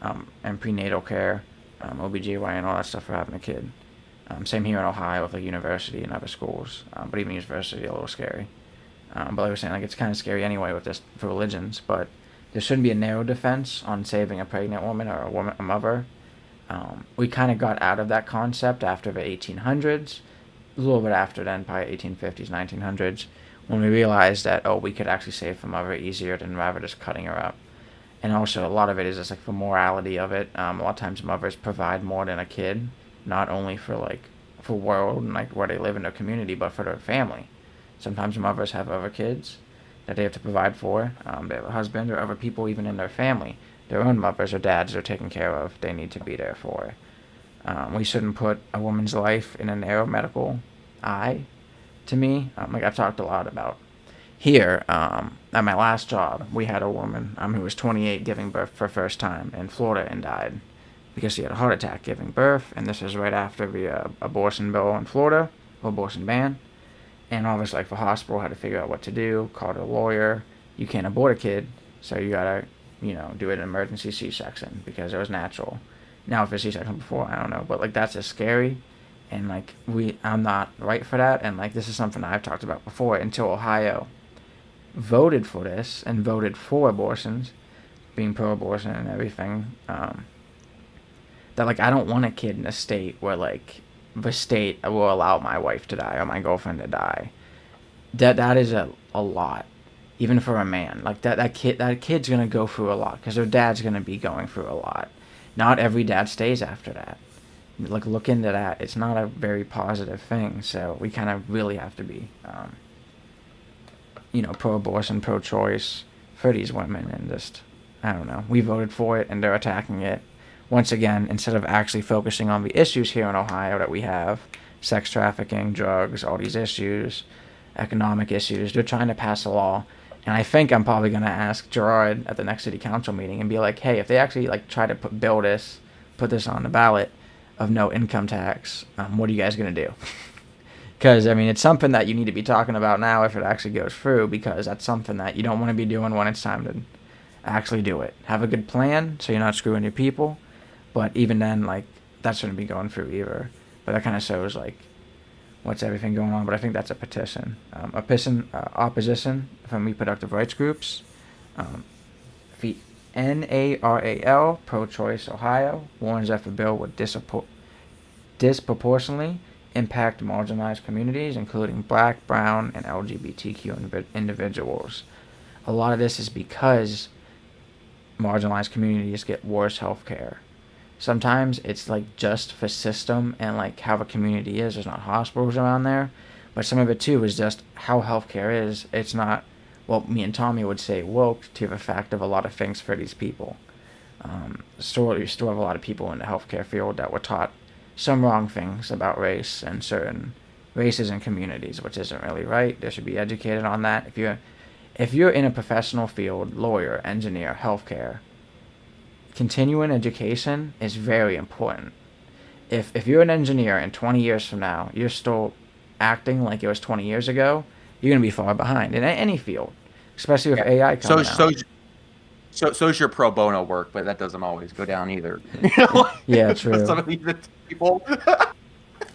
and prenatal care, OBGYN, all that stuff for having a kid. Same here in Ohio with like university and other schools, but even university a little scary. But like I was saying, like it's kind of scary anyway with this for religions. But there shouldn't be a narrow defense on saving a pregnant woman or a mother. We kind of got out of that concept after the 1800s, a little bit after then, probably 1850s, 1900s. when we realized that, oh, we could actually save the mother easier than rather just cutting her up. And also, a lot of it is just like the morality of it. A lot of times, mothers provide more than a kid, not only for like for world and like where they live in their community, but for their family. Sometimes mothers have other kids that they have to provide for. They have a husband or other people even in their family, their own mothers or dads they're taking care of. They need to be there for. We shouldn't put a woman's life in a narrow medical eye. To me, like I've talked a lot about here, at my last job, we had a woman who was 28 giving birth for the first time in Florida and died because she had a heart attack giving birth. And this was right after the abortion bill in Florida, abortion ban. And obviously, like the hospital had to figure out what to do, called a lawyer. You can't abort a kid, so you gotta, do an emergency C-section because it was natural. Now, if it's C-section before, I don't know, but like that's just scary. And like I'm not right for that. And like this is something I've talked about before until Ohio voted for this and voted for abortions, being pro-abortion and everything. That like I don't want a kid in a state where like the state will allow my wife to die or my girlfriend to die. That is a lot, even for a man. Like that kid's gonna go through a lot because their dad's gonna be going through a lot. Not every dad stays after that. Like look into that. It's not a very positive thing. So we kind of really have to be, pro-abortion, pro-choice for these women, and just I don't know. We voted for it, and they're attacking it. Once again, instead of actually focusing on the issues here in Ohio that we have, sex trafficking, drugs, all these issues, economic issues, they're trying to pass a law. And I think I'm probably going to ask Gerard at the next city council meeting and be like, hey, if they actually like try to put this on the ballot of no income tax, what are you guys going to do? Because, I mean, it's something that you need to be talking about now if it actually goes through, because that's something that you don't want to be doing when it's time to actually do it. Have a good plan so you're not screwing your people. But even then, like, that shouldn't be going through either. But that kind of shows, like, what's everything going on. But I think that's a petition. Opposition from reproductive rights groups. The NARAL, Pro-Choice Ohio, warns that the bill would disproportionately impact marginalized communities, including Black, Brown, and LGBTQ individuals. A lot of this is because marginalized communities get worse health care. Sometimes it's like just the system and like how the community is. There's not hospitals around there. But some of it too is just how healthcare is. It's not, well, me and Tommy would say woke to the fact of a lot of things for these people. You still have a lot of people in the healthcare field that were taught some wrong things about race and certain races and communities, which isn't really right. They should be educated on that. If you're in a professional field, lawyer, engineer, healthcare, continuing education is very important. If you're an engineer and 20 years from now, you're still acting like it was 20 years ago, you're going to be far behind in any field, especially with AI coming out. So is your pro bono work, but that doesn't always go down either. Yeah, true. Some of these people.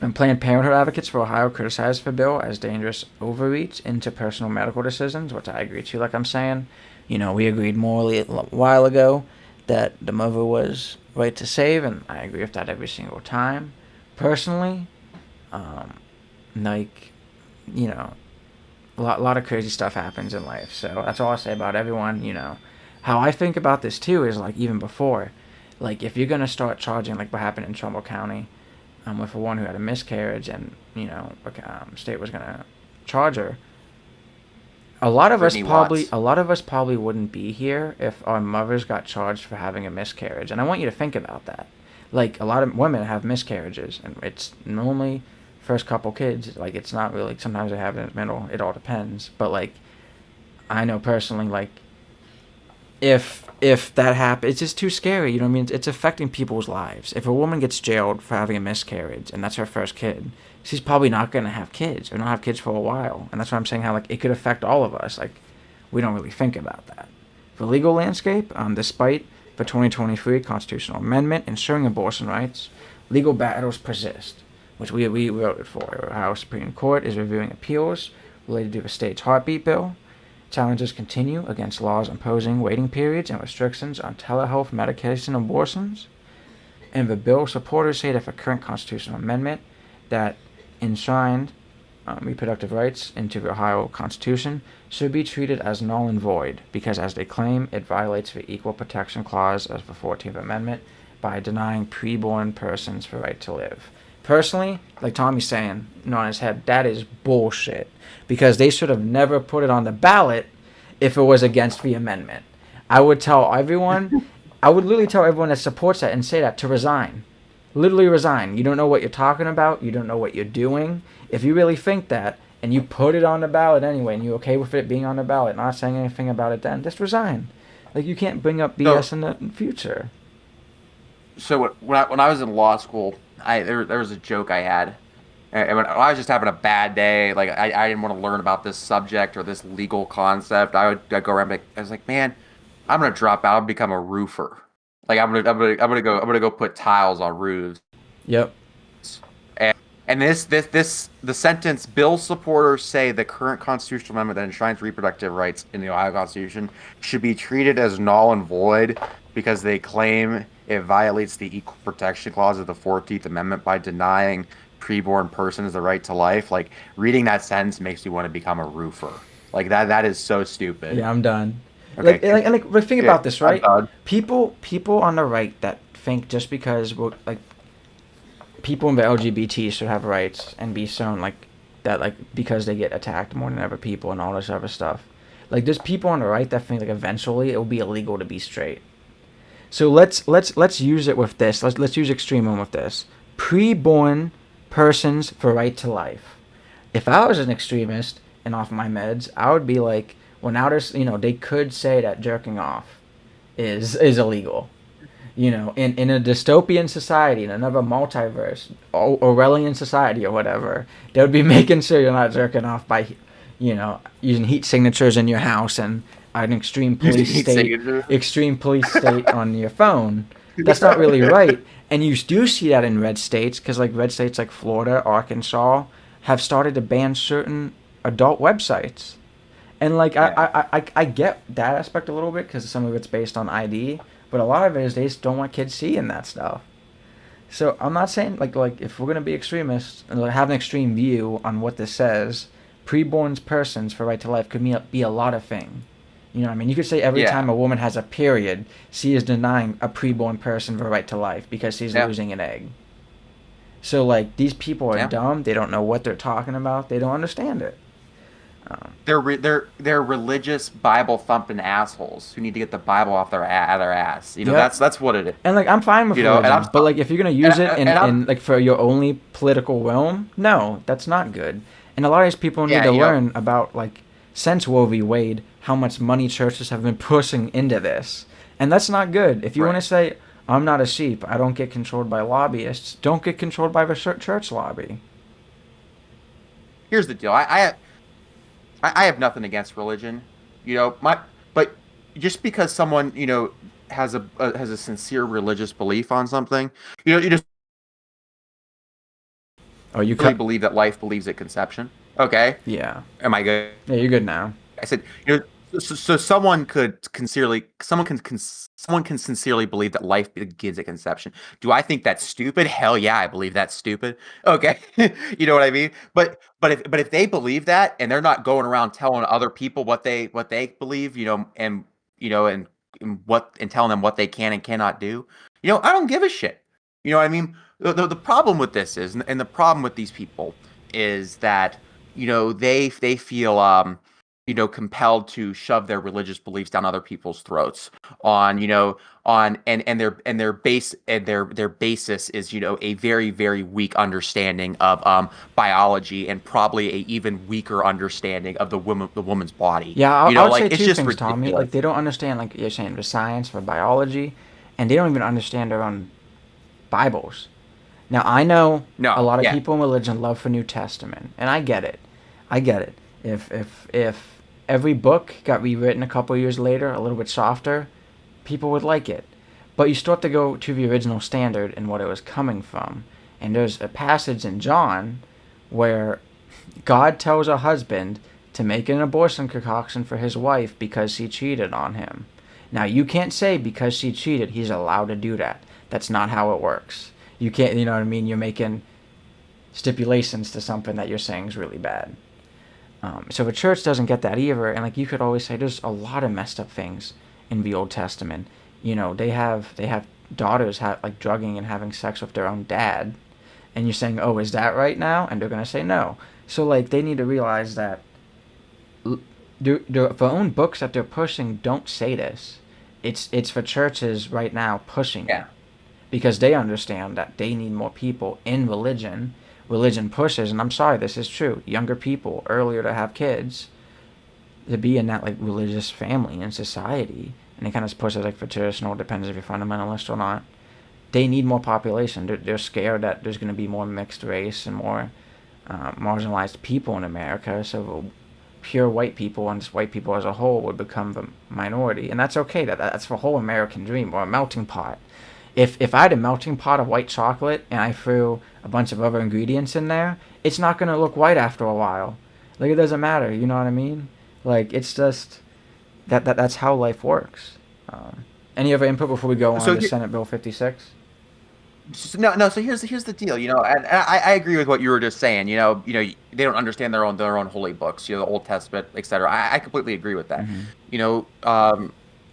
And Planned Parenthood advocates for Ohio criticized the bill as dangerous overreach into personal medical decisions, which I agree to. Like I'm saying, we agreed morally a while ago that the mother was right to save, and I agree with that every single time. Personally, a lot of crazy stuff happens in life, so that's all I say about everyone. How I think about this too is like even before, like if you're gonna start charging like what happened in Trumbull County, with a one who had a miscarriage, and state was gonna charge her. A lot of us probably wouldn't be here if our mothers got charged for having a miscarriage. And I want you to think about that. Like, a lot of women have miscarriages, and it's normally first couple kids. Like, it's not really, sometimes they have it in the middle. It all depends. But, like, I know personally, like, if that happens, it's just too scary. You know what I mean? It's affecting people's lives. If a woman gets jailed for having a miscarriage, and that's her first kid, she's probably not going to have kids or not have kids for a while. And that's why I'm saying how, like, it could affect all of us. Like, we don't really think about that. The legal landscape, despite the 2023 constitutional amendment ensuring abortion rights, legal battles persist, which we voted for. The Ohio Supreme Court is reviewing appeals related to the state's heartbeat bill. Challenges continue against laws imposing waiting periods and restrictions on telehealth medication abortions. And the bill supporters say that the current constitutional amendment that enshrined reproductive rights into the Ohio Constitution should be treated as null and void because, as they claim, it violates the Equal Protection Clause of the 14th Amendment by denying preborn persons the right to live. Personally, like Tommy's saying, on his head, that is bullshit because they should have never put it on the ballot if it was against the amendment. I would literally tell everyone that supports that and say that to resign. Literally resign. You don't know what you're talking about. You don't know what you're doing. If you really think that and you put it on the ballot anyway and you're okay with it being on the ballot, not saying anything about it then, just resign. Like, you can't bring up BS in the future. So when I was in law school, there was a joke I had. And when I was just having a bad day, like I didn't want to learn about this subject or this legal concept, I'd go around and I was like, man, I'm gonna drop out and become a roofer. Like I'm gonna go put tiles on roofs. Yep. And the sentence, bill supporters say the current constitutional amendment that enshrines reproductive rights in the Ohio Constitution should be treated as null and void because they claim it violates the Equal Protection Clause of the 14th Amendment by denying preborn persons the right to life. Like, reading that sentence makes me want to become a roofer. Like, that is so stupid. Yeah, I'm done. Okay. Like think about this, right? People on the right that think just because people in the LGBT should have rights and be shown like that, like because they get attacked more than other people and all this other stuff. Like, there's people on the right that think like eventually it will be illegal to be straight. So let's use it with this. Let's use extreme with this. Preborn persons for right to life. If I was an extremist and off my meds, I would be like, well, now there's, they could say that jerking off is illegal. In a dystopian society, in another multiverse, Orwellian society or whatever, they would be making sure you're not jerking off by, using heat signatures in your house and an extreme police state on your phone. That's not really right. And you do see that in red states, because like red states like Florida, Arkansas, have started to ban certain adult websites. And like, yeah. I get that aspect a little bit because some of it's based on ID, but a lot of it is they just don't want kids seeing that stuff. So I'm not saying like if we're gonna be extremists and have an extreme view on what this says, preborn persons for right to life could be a lot of things. You know what I mean? You could say every time a woman has a period, she is denying a preborn person the right to life because she's losing an egg. So like, these people are dumb. They don't know what they're talking about. They don't understand it. They're religious Bible thumping assholes who need to get the Bible off their ass. That's what it is. And like, I'm fine with religion, but like, if you're gonna use it in like for your only political realm, no, that's not good. And a lot of these people need to learn about, like, since Roe v. Wade, how much money churches have been pushing into this, and that's not good. If you want to say, I'm not a sheep, I don't get controlled by lobbyists, don't get controlled by the church lobby. Here's the deal. I have nothing against religion, but just because someone has a sincere religious belief on something, you just you believe that life believes at conception. Okay. Yeah. Am I good? Yeah, you're good now. I said, so someone can sincerely believe that life begins at conception. Do I think that's stupid? Hell yeah, I believe that's stupid. Okay, you know what I mean. But if they believe that and they're not going around telling other people what they believe, and telling them what they can and cannot do, I don't give a shit. You know what I mean? The problem with this is, and the problem with these people is that they feel compelled to shove their religious beliefs down other people's throats and their basis is a very, very weak understanding of biology and probably a even weaker understanding of the woman's body. Yeah, I would say two things, ridiculous. Tommy. Like, they don't understand, like you're saying, the science for biology, and they don't even understand their own Bibles. Now, I know a lot of people in religion love the New Testament, and I get it. If every book got rewritten a couple years later, a little bit softer, people would like it. But you still have to go to the original standard and what it was coming from. And there's a passage in John where God tells a husband to make an abortion concoction for his wife because she cheated on him. Now, you can't say because she cheated, he's allowed to do that. That's not how it works. You can't, you know what I mean? You're making stipulations to something that you're saying is really bad. So the church doesn't get that either, and like you could always say, there's a lot of messed up things in the Old Testament. They have daughters like drugging and having sex with their own dad, and you're saying, oh, is that right now? And they're gonna say no. So like they need to realize that the own books that they're pushing don't say this. It's for churches right now pushing it Yeah. because they understand that they need more people in religion. Religion pushes, and I'm sorry, this is true. Younger people earlier to have kids, to be in that like religious family and society, and it kind of pushes like for traditional. Depends if you're fundamentalist or not. They need more population. They're scared that there's going to be more mixed race and more marginalized people in America. So pure white people and just white people as a whole would become the minority, and that's okay. That's the whole American dream, or a melting pot. If I had a melting pot of white chocolate and I threw a bunch of other ingredients in there, it's not gonna look white after a while. Like it doesn't matter. You know what I mean? Like it's just that's how life works. Any other input before we go on So to Senate Bill 56? No, no. So here's the deal, and I agree with what you were just saying. They don't understand their own holy books, the Old Testament, etc. I completely agree with that. Mm-hmm. You know,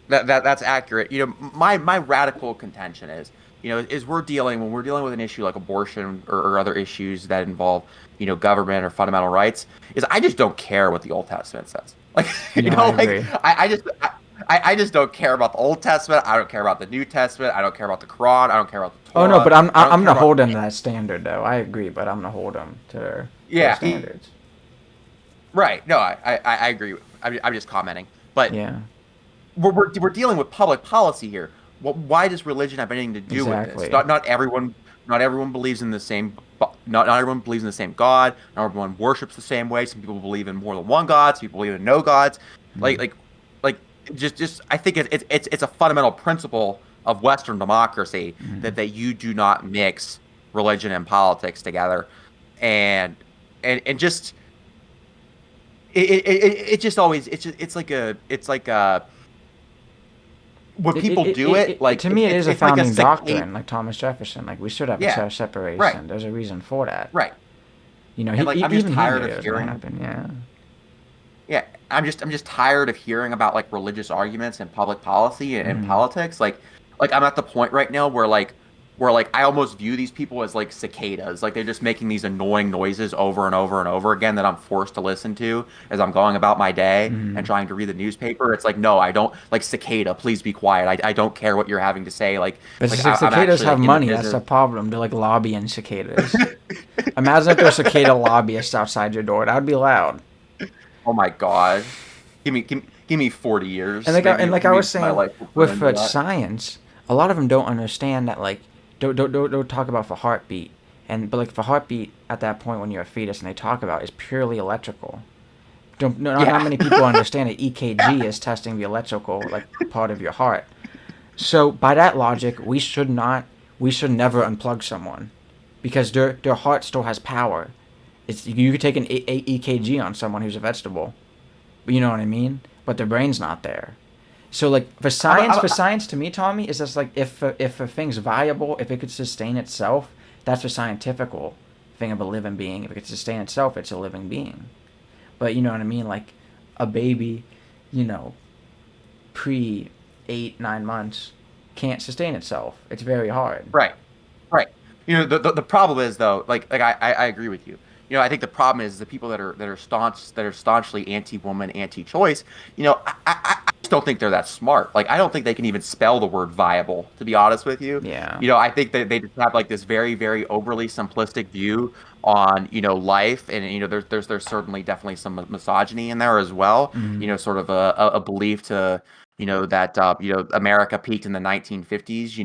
that's accurate. My radical contention is, is when we're dealing with an issue like abortion or other issues that involve, government or fundamental rights, is I just don't care what the Old Testament says. Like, No, I like agree. I just don't care about the Old Testament. I don't care about the New Testament. I don't care about the Quran. I don't care about the Oh no, Torah. but I'm I don't I'm care gonna about hold them to that standard though. I agree, but I'm gonna hold them to their yeah, standards. right. No, I agree. I'm just commenting, but Yeah, we're dealing with public policy here. Why does religion have anything to do with this? exactly. Not everyone believes in the same. Not everyone believes in the same God. Not everyone worships the same way. Some people believe in more than one God. Some people believe in no gods. Like Mm. like like just I think it's a fundamental principle of Western democracy Mm. that you do not mix religion and politics together, and just it just always it's like when people do it, like To me, it is a it's like a founding cicade. doctrine, like Thomas Jefferson. Like we should have a Yeah, right, separation. There's a reason for that. right. You know, And like I'm just even he tired knew of it was gonna hearing. happen. Yeah, Yeah, I'm just tired of hearing about like religious arguments in public policy and mm. politics. Like I'm at the point right now where I almost view these people as like cicadas. Like they're just making these annoying noises over and over and over again that I'm forced to listen to as I'm going about my day and Mm. trying to read the newspaper. It's like, no, I don't like cicada. Please be quiet. I don't care what you're having to say. But I'm cicadas actually have like in the money. That's business. the problem. They're like lobbying cicadas. Imagine if there were cicada lobbyists outside your door. That would be loud. Oh my God. Give me 40 And years. like I Maybe was my saying life will turn with into that. science, a lot of them don't understand that like don't talk about the heartbeat but like the heartbeat at that point when you're a fetus and they talk about is purely electrical. Don't no, not Yeah. many people understand that EKG is testing the electrical like part of your heart. So by that logic, we should never unplug someone because their heart still has power. You could take an EKG on someone who's a vegetable. You know what I mean? But their brain's not there. So like for I'm, science to me, Tommy, is just like if a thing's viable, if it could sustain itself, that's a scientifical thing of a living being. If it could sustain itself, it's a living being. But you know what I mean? Like a baby, you know, pre 8 9 months can't sustain itself. It's very hard. Right, right. The problem is though, like I agree with you. I think the problem is the people that are staunchly anti-woman, anti-choice. I just don't think they're that smart. Like I don't think they can even spell the word viable. To be honest with you, Yeah. I think that they just have like this very very overly simplistic view on life, and there's certainly definitely some misogyny in there as well. Mm-hmm. Sort of a belief to that America peaked in the 1950s.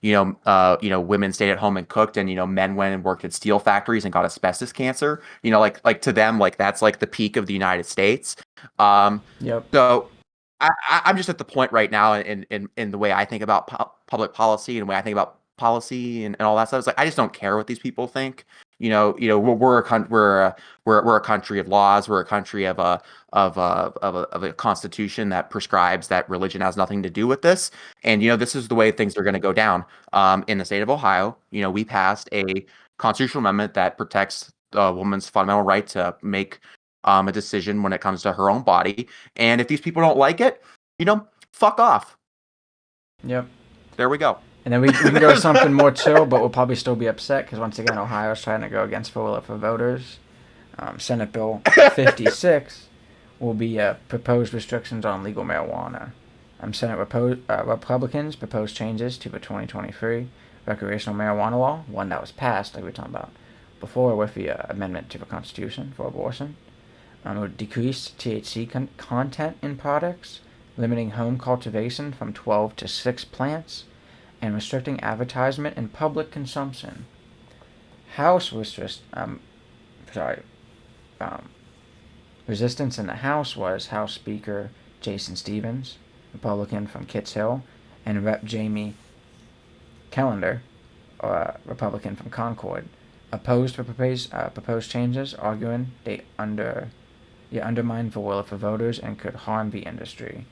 When women stayed at home and cooked, and men went and worked at steel factories and got asbestos cancer. Like to them, like that's like the peak of the United States. Um, Yep. so I'm just at the point right now in the way I think about public policy and the way I think about policy and all that stuff. It's like I just don't care what these people think. We're a country of laws. We're a country of a constitution that prescribes that religion has nothing to do with this. And this is the way things are going to go down. In the state of Ohio, we passed a constitutional amendment that protects a woman's fundamental right to make a decision when it comes to her own body. And if these people don't like it, fuck off. Yep. There we go. And then we can go to something more chill, but we'll probably still be upset because once again, Ohio's trying to go against for voters. Senate Bill 56 will be proposed restrictions on legal marijuana. Senate Republicans proposed changes to the 2023 recreational marijuana law, one that was passed, like we were talking about before, with the amendment to the Constitution for abortion. It would decrease THC content in products, limiting home cultivation from 12 to 6 plants, and restricting advertisement and public consumption. Resistance in the House was House Speaker Jason Stevens, Republican from Kitts Hill, and Rep. Jamie Callender, Republican from Concord, opposed the proposed changes, arguing they undermine the will of the voters and could harm the industry.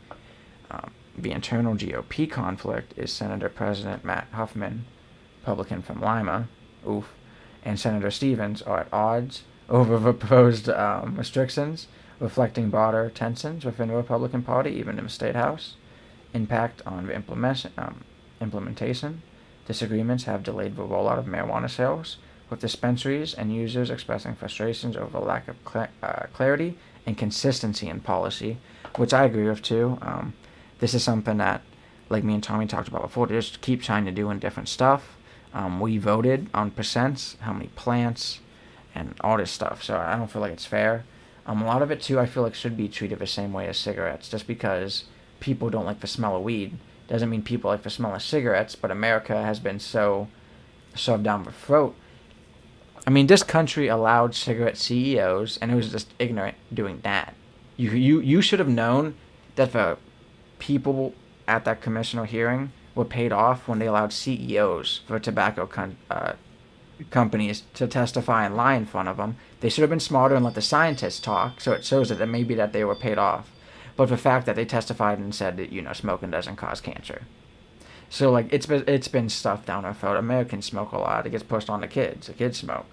The internal GOP conflict is Senator President Matt Huffman, Republican from Lima, and Senator Stevens are at odds over the proposed restrictions, reflecting broader tensions within the Republican Party, even in the State House. Impact on the implementation. Disagreements have delayed the rollout of marijuana sales, with dispensaries and users expressing frustrations over the lack of clarity and consistency in policy, which I agree with too. This is something that, like me and Tommy talked about before, they just keep trying to do in different stuff. We voted on percents, how many plants, and all this stuff, so I don't feel like it's fair. A lot of it too, I feel like should be treated the same way as cigarettes. Just because people don't like the smell of weed doesn't mean people like the smell of cigarettes, but America has been so shoved down the throat. I mean, this country allowed cigarette CEOs, and it was just ignorant doing that. You should have known that the people at that congressional hearing were paid off when they allowed CEOs for tobacco companies to testify and lie in front of them. They should have been smarter and let the scientists talk, so it shows that maybe that they were paid off. But the fact that they testified and said that, smoking doesn't cause cancer. So, like, it's been stuffed down our throat. Americans smoke a lot. It gets pushed on the kids. The kids smoke.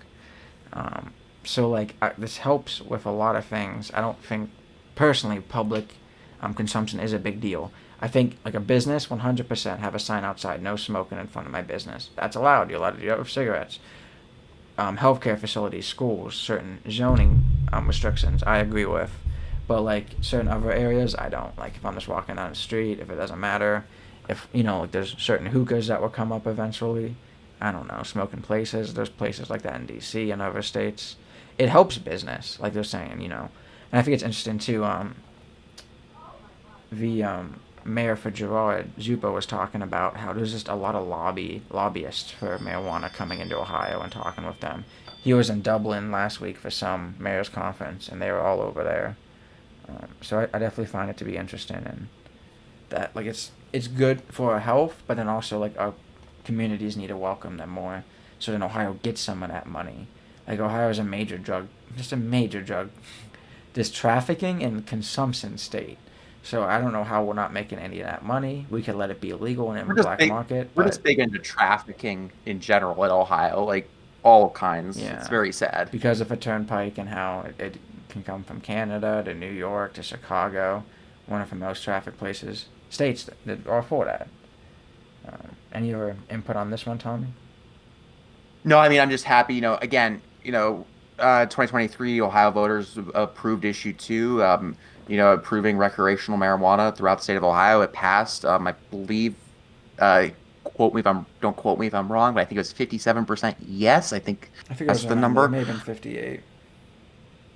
This helps with a lot of things. I don't think, personally, public consumption is a big deal. I think, like, a business, 100% have a sign outside, no smoking in front of my business. That's allowed. You're allowed to do that with cigarettes. Healthcare facilities, schools, certain zoning restrictions, I agree with. But, like, certain other areas, I don't. Like, if I'm just walking down the street, if it doesn't matter. If, like, there's certain hookahs that will come up eventually. I don't know, smoking places. There's places like that in D.C. and other states. It helps business, like they're saying, And I think it's interesting, too, the mayor for Girard, Zuppa, was talking about how there's just a lot of lobbyists for marijuana coming into Ohio and talking with them. He was in Dublin last week for some mayor's conference, and they were all over there. So I definitely find it to be interesting, and that, like, it's good for our health, but then also, like, our communities need to welcome them more, so then Ohio gets some of that money. Like, Ohio is a major drug, this trafficking and consumption state. So I don't know how we're not making any of that money. We could let it be illegal and in the black market. We're just big into trafficking in general in Ohio, like all kinds. Yeah. It's very sad. Because of a turnpike and how it can come from Canada to New York to Chicago, one of the most trafficked states that are for that. Any other input on this one, Tommy? No, I mean, I'm just happy, 2023 Ohio voters approved issue 2, approving recreational marijuana throughout the state of Ohio. It passed, I believe, don't quote me if I'm wrong, but I think it was 57% yes. I think that's the number. Maybe 58.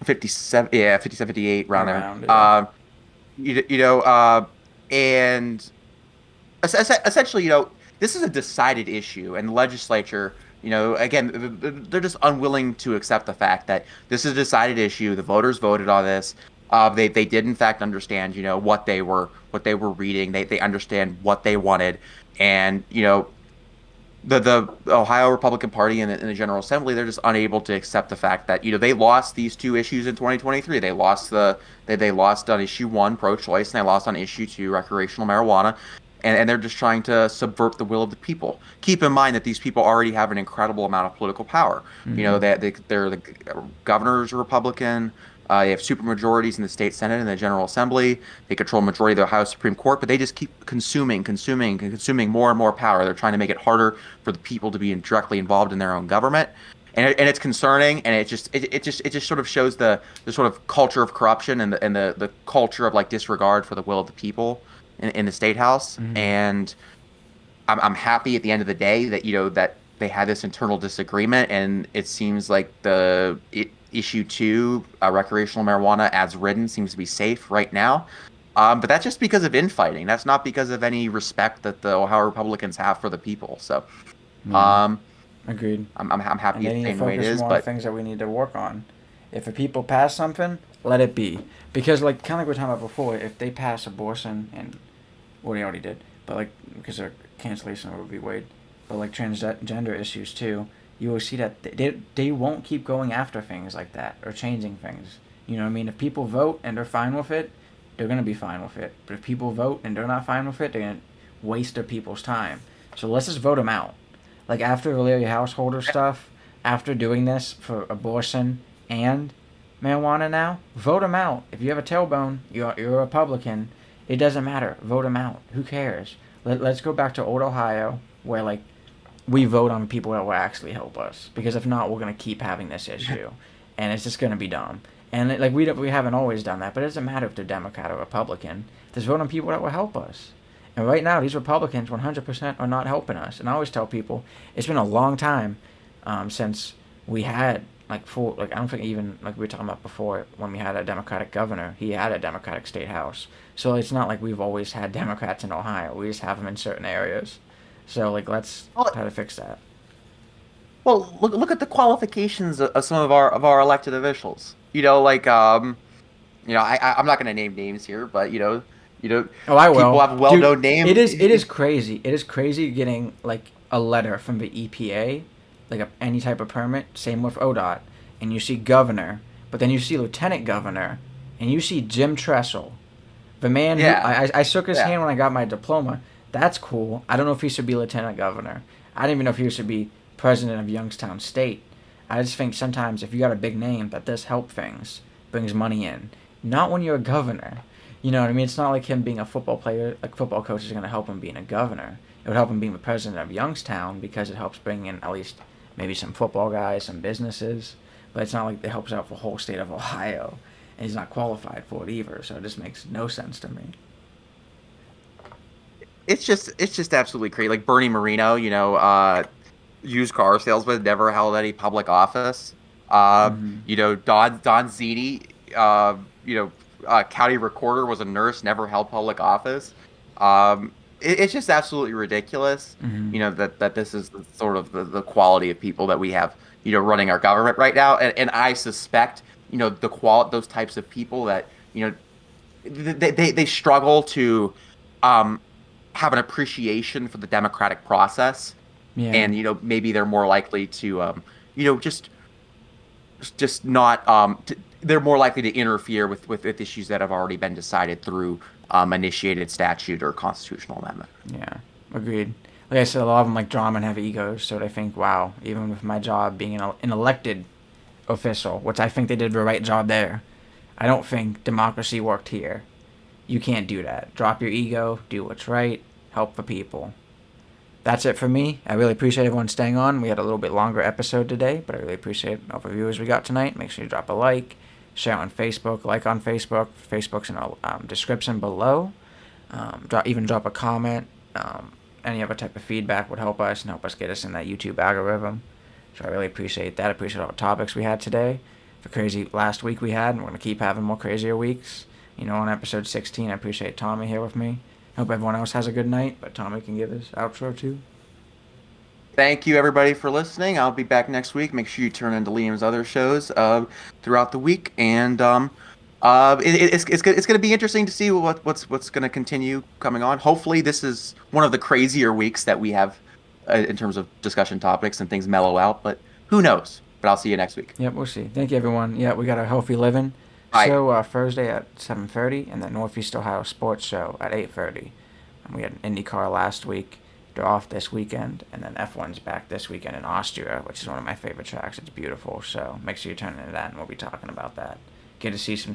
57, yeah, 57, 58, around there. Yeah. And essentially, this is a decided issue, and the legislature, again, they're just unwilling to accept the fact that this is a decided issue. The voters voted on this. They did in fact understand, what they were reading. They understand what they wanted, and the Ohio Republican Party and the General Assembly, they're just unable to accept the fact that they lost these 2 issues in 2023. They lost they lost on issue 1, pro-choice, and they lost on issue 2, recreational marijuana. and they're just trying to subvert the will of the people. Keep in mind that these people already have an incredible amount of political power. You know, Mm-hmm. they're the governors are Republican. They have supermajorities in the state Senate and the General Assembly. They control majority of the Ohio Supreme Court, but they just keep consuming more and more power. They're trying to make it harder for the people to be directly involved in their own government. And it's concerning, and it just sort of shows the sort of culture of corruption and the culture of like disregard for the will of the people in the state house. Mm-hmm. And I'm happy at the end of the day that that they had this internal disagreement, and it seems like issue two, recreational marijuana as written, seems to be safe right now. But that's just because of infighting. That's not because of any respect that the Ohio Republicans have for the people. So Yeah, um, agreed. I'm And happy they it's need to staying the way it focus is. more on But things that we need to work on. If the people pass something, let it be. Because, like, kind of like we were talking about before, if they pass abortion, and, well, they already did, but, like, because of cancellation of Roe v. Wade, but, like, transgender issues, too, you will see that they won't keep going after things like that or changing things. You know what I mean? If people vote and they're fine with it, they're going to be fine with it. But if people vote and they're not fine with it, they're going to waste their people's time. So let's just vote them out. Like after the Larry Householder stuff, after doing this for abortion and marijuana now, vote him out. If you have a tailbone, you're a Republican. It doesn't matter. Vote him out. Who cares? Let's go back to old Ohio where like we vote on people that will actually help us. Because if not, we're gonna keep having this issue, and it's just gonna be dumb. And like we haven't always done that, but it doesn't matter if they're Democrat or Republican. Just vote on people that will help us. And right now, these Republicans 100% are not helping us. And I always tell people it's been a long time since we had like I don't think even like we were talking about before when we had a Democratic governor, he had a Democratic state house. So it's not like we've always had Democrats in Ohio. We just have them in certain areas. So like let's well, try to fix that. look at the qualifications of some of our elected officials. I'm not going to name names here, but you know, Oh, I people will, have dude. well-known It is names. crazy. It is crazy getting like a letter from the EPA, like any type of permit. Same with ODOT, and you see governor, but then you see lieutenant governor, and you see Jim Tressel, the man who Yeah, I shook his yeah. hand when I got my diploma. That's cool. I don't know if he should be lieutenant governor. I don't even know if he should be president of Youngstown State. I just think sometimes if you got a big name that does help things, brings money in. Not when you're a governor. You know what I mean? It's not like him being a football player, like football coach is going to help him being a governor. It would help him being the president of Youngstown because it helps bring in at least maybe some football guys, some businesses. But it's not like it helps out the whole state of Ohio. And he's not qualified for it either, so it just makes no sense to me. It's just absolutely crazy. Like Bernie Marino, used car salesman, never held any public office. Hmm. Don Ziti, county recorder, was a nurse, never held public office. It's just absolutely ridiculous. Hmm. That this is sort of the quality of people that we have, running our government right now. And I suspect, those types of people that, they struggle to um, have an appreciation for the democratic process, Yeah. and maybe they're more likely to you know just not they're more likely to interfere with issues that have already been decided through initiated statute or constitutional amendment. Yeah, agreed. Like I said, a lot of them like drama and have egos, so they think, wow, even with my job being an elected official, which I think they did the right job there, I don't think democracy worked here. You can't do that. Drop your ego, do what's right, help the people. That's it for me. I really appreciate everyone staying on. We had a little bit longer episode today, but I really appreciate all the viewers we got tonight. Make sure you drop a like, share on Facebook, like on Facebook. Facebook's in the description below. Drop a comment. Any other type of feedback would help us and help us get us in that YouTube algorithm. So I really appreciate that. I appreciate all the topics we had today. The crazy last week we had, and we're going to keep having more crazier weeks. On episode 16, I appreciate Tommy here with me. Hope everyone else has a good night, but Tommy can give his outro too. Thank you, everybody, for listening. I'll be back next week. Make sure you turn into Liam's other shows throughout the week, and it's going to be interesting to see what's going to continue coming on. Hopefully, this is one of the crazier weeks that we have in terms of discussion topics and things mellow out. But who knows? But I'll see you next week. Yep, we'll see. Thank you, everyone. Yeah, we got a Healthy Living Bye. show Thursday at 7:30, and the Northeast Ohio Sports Show at 8:30. We had an IndyCar last week. They're off this weekend, and then F1's back this weekend in Austria, which is one of my favorite tracks. It's beautiful, so make sure you tune into that, and we'll be talking about that. Get to see some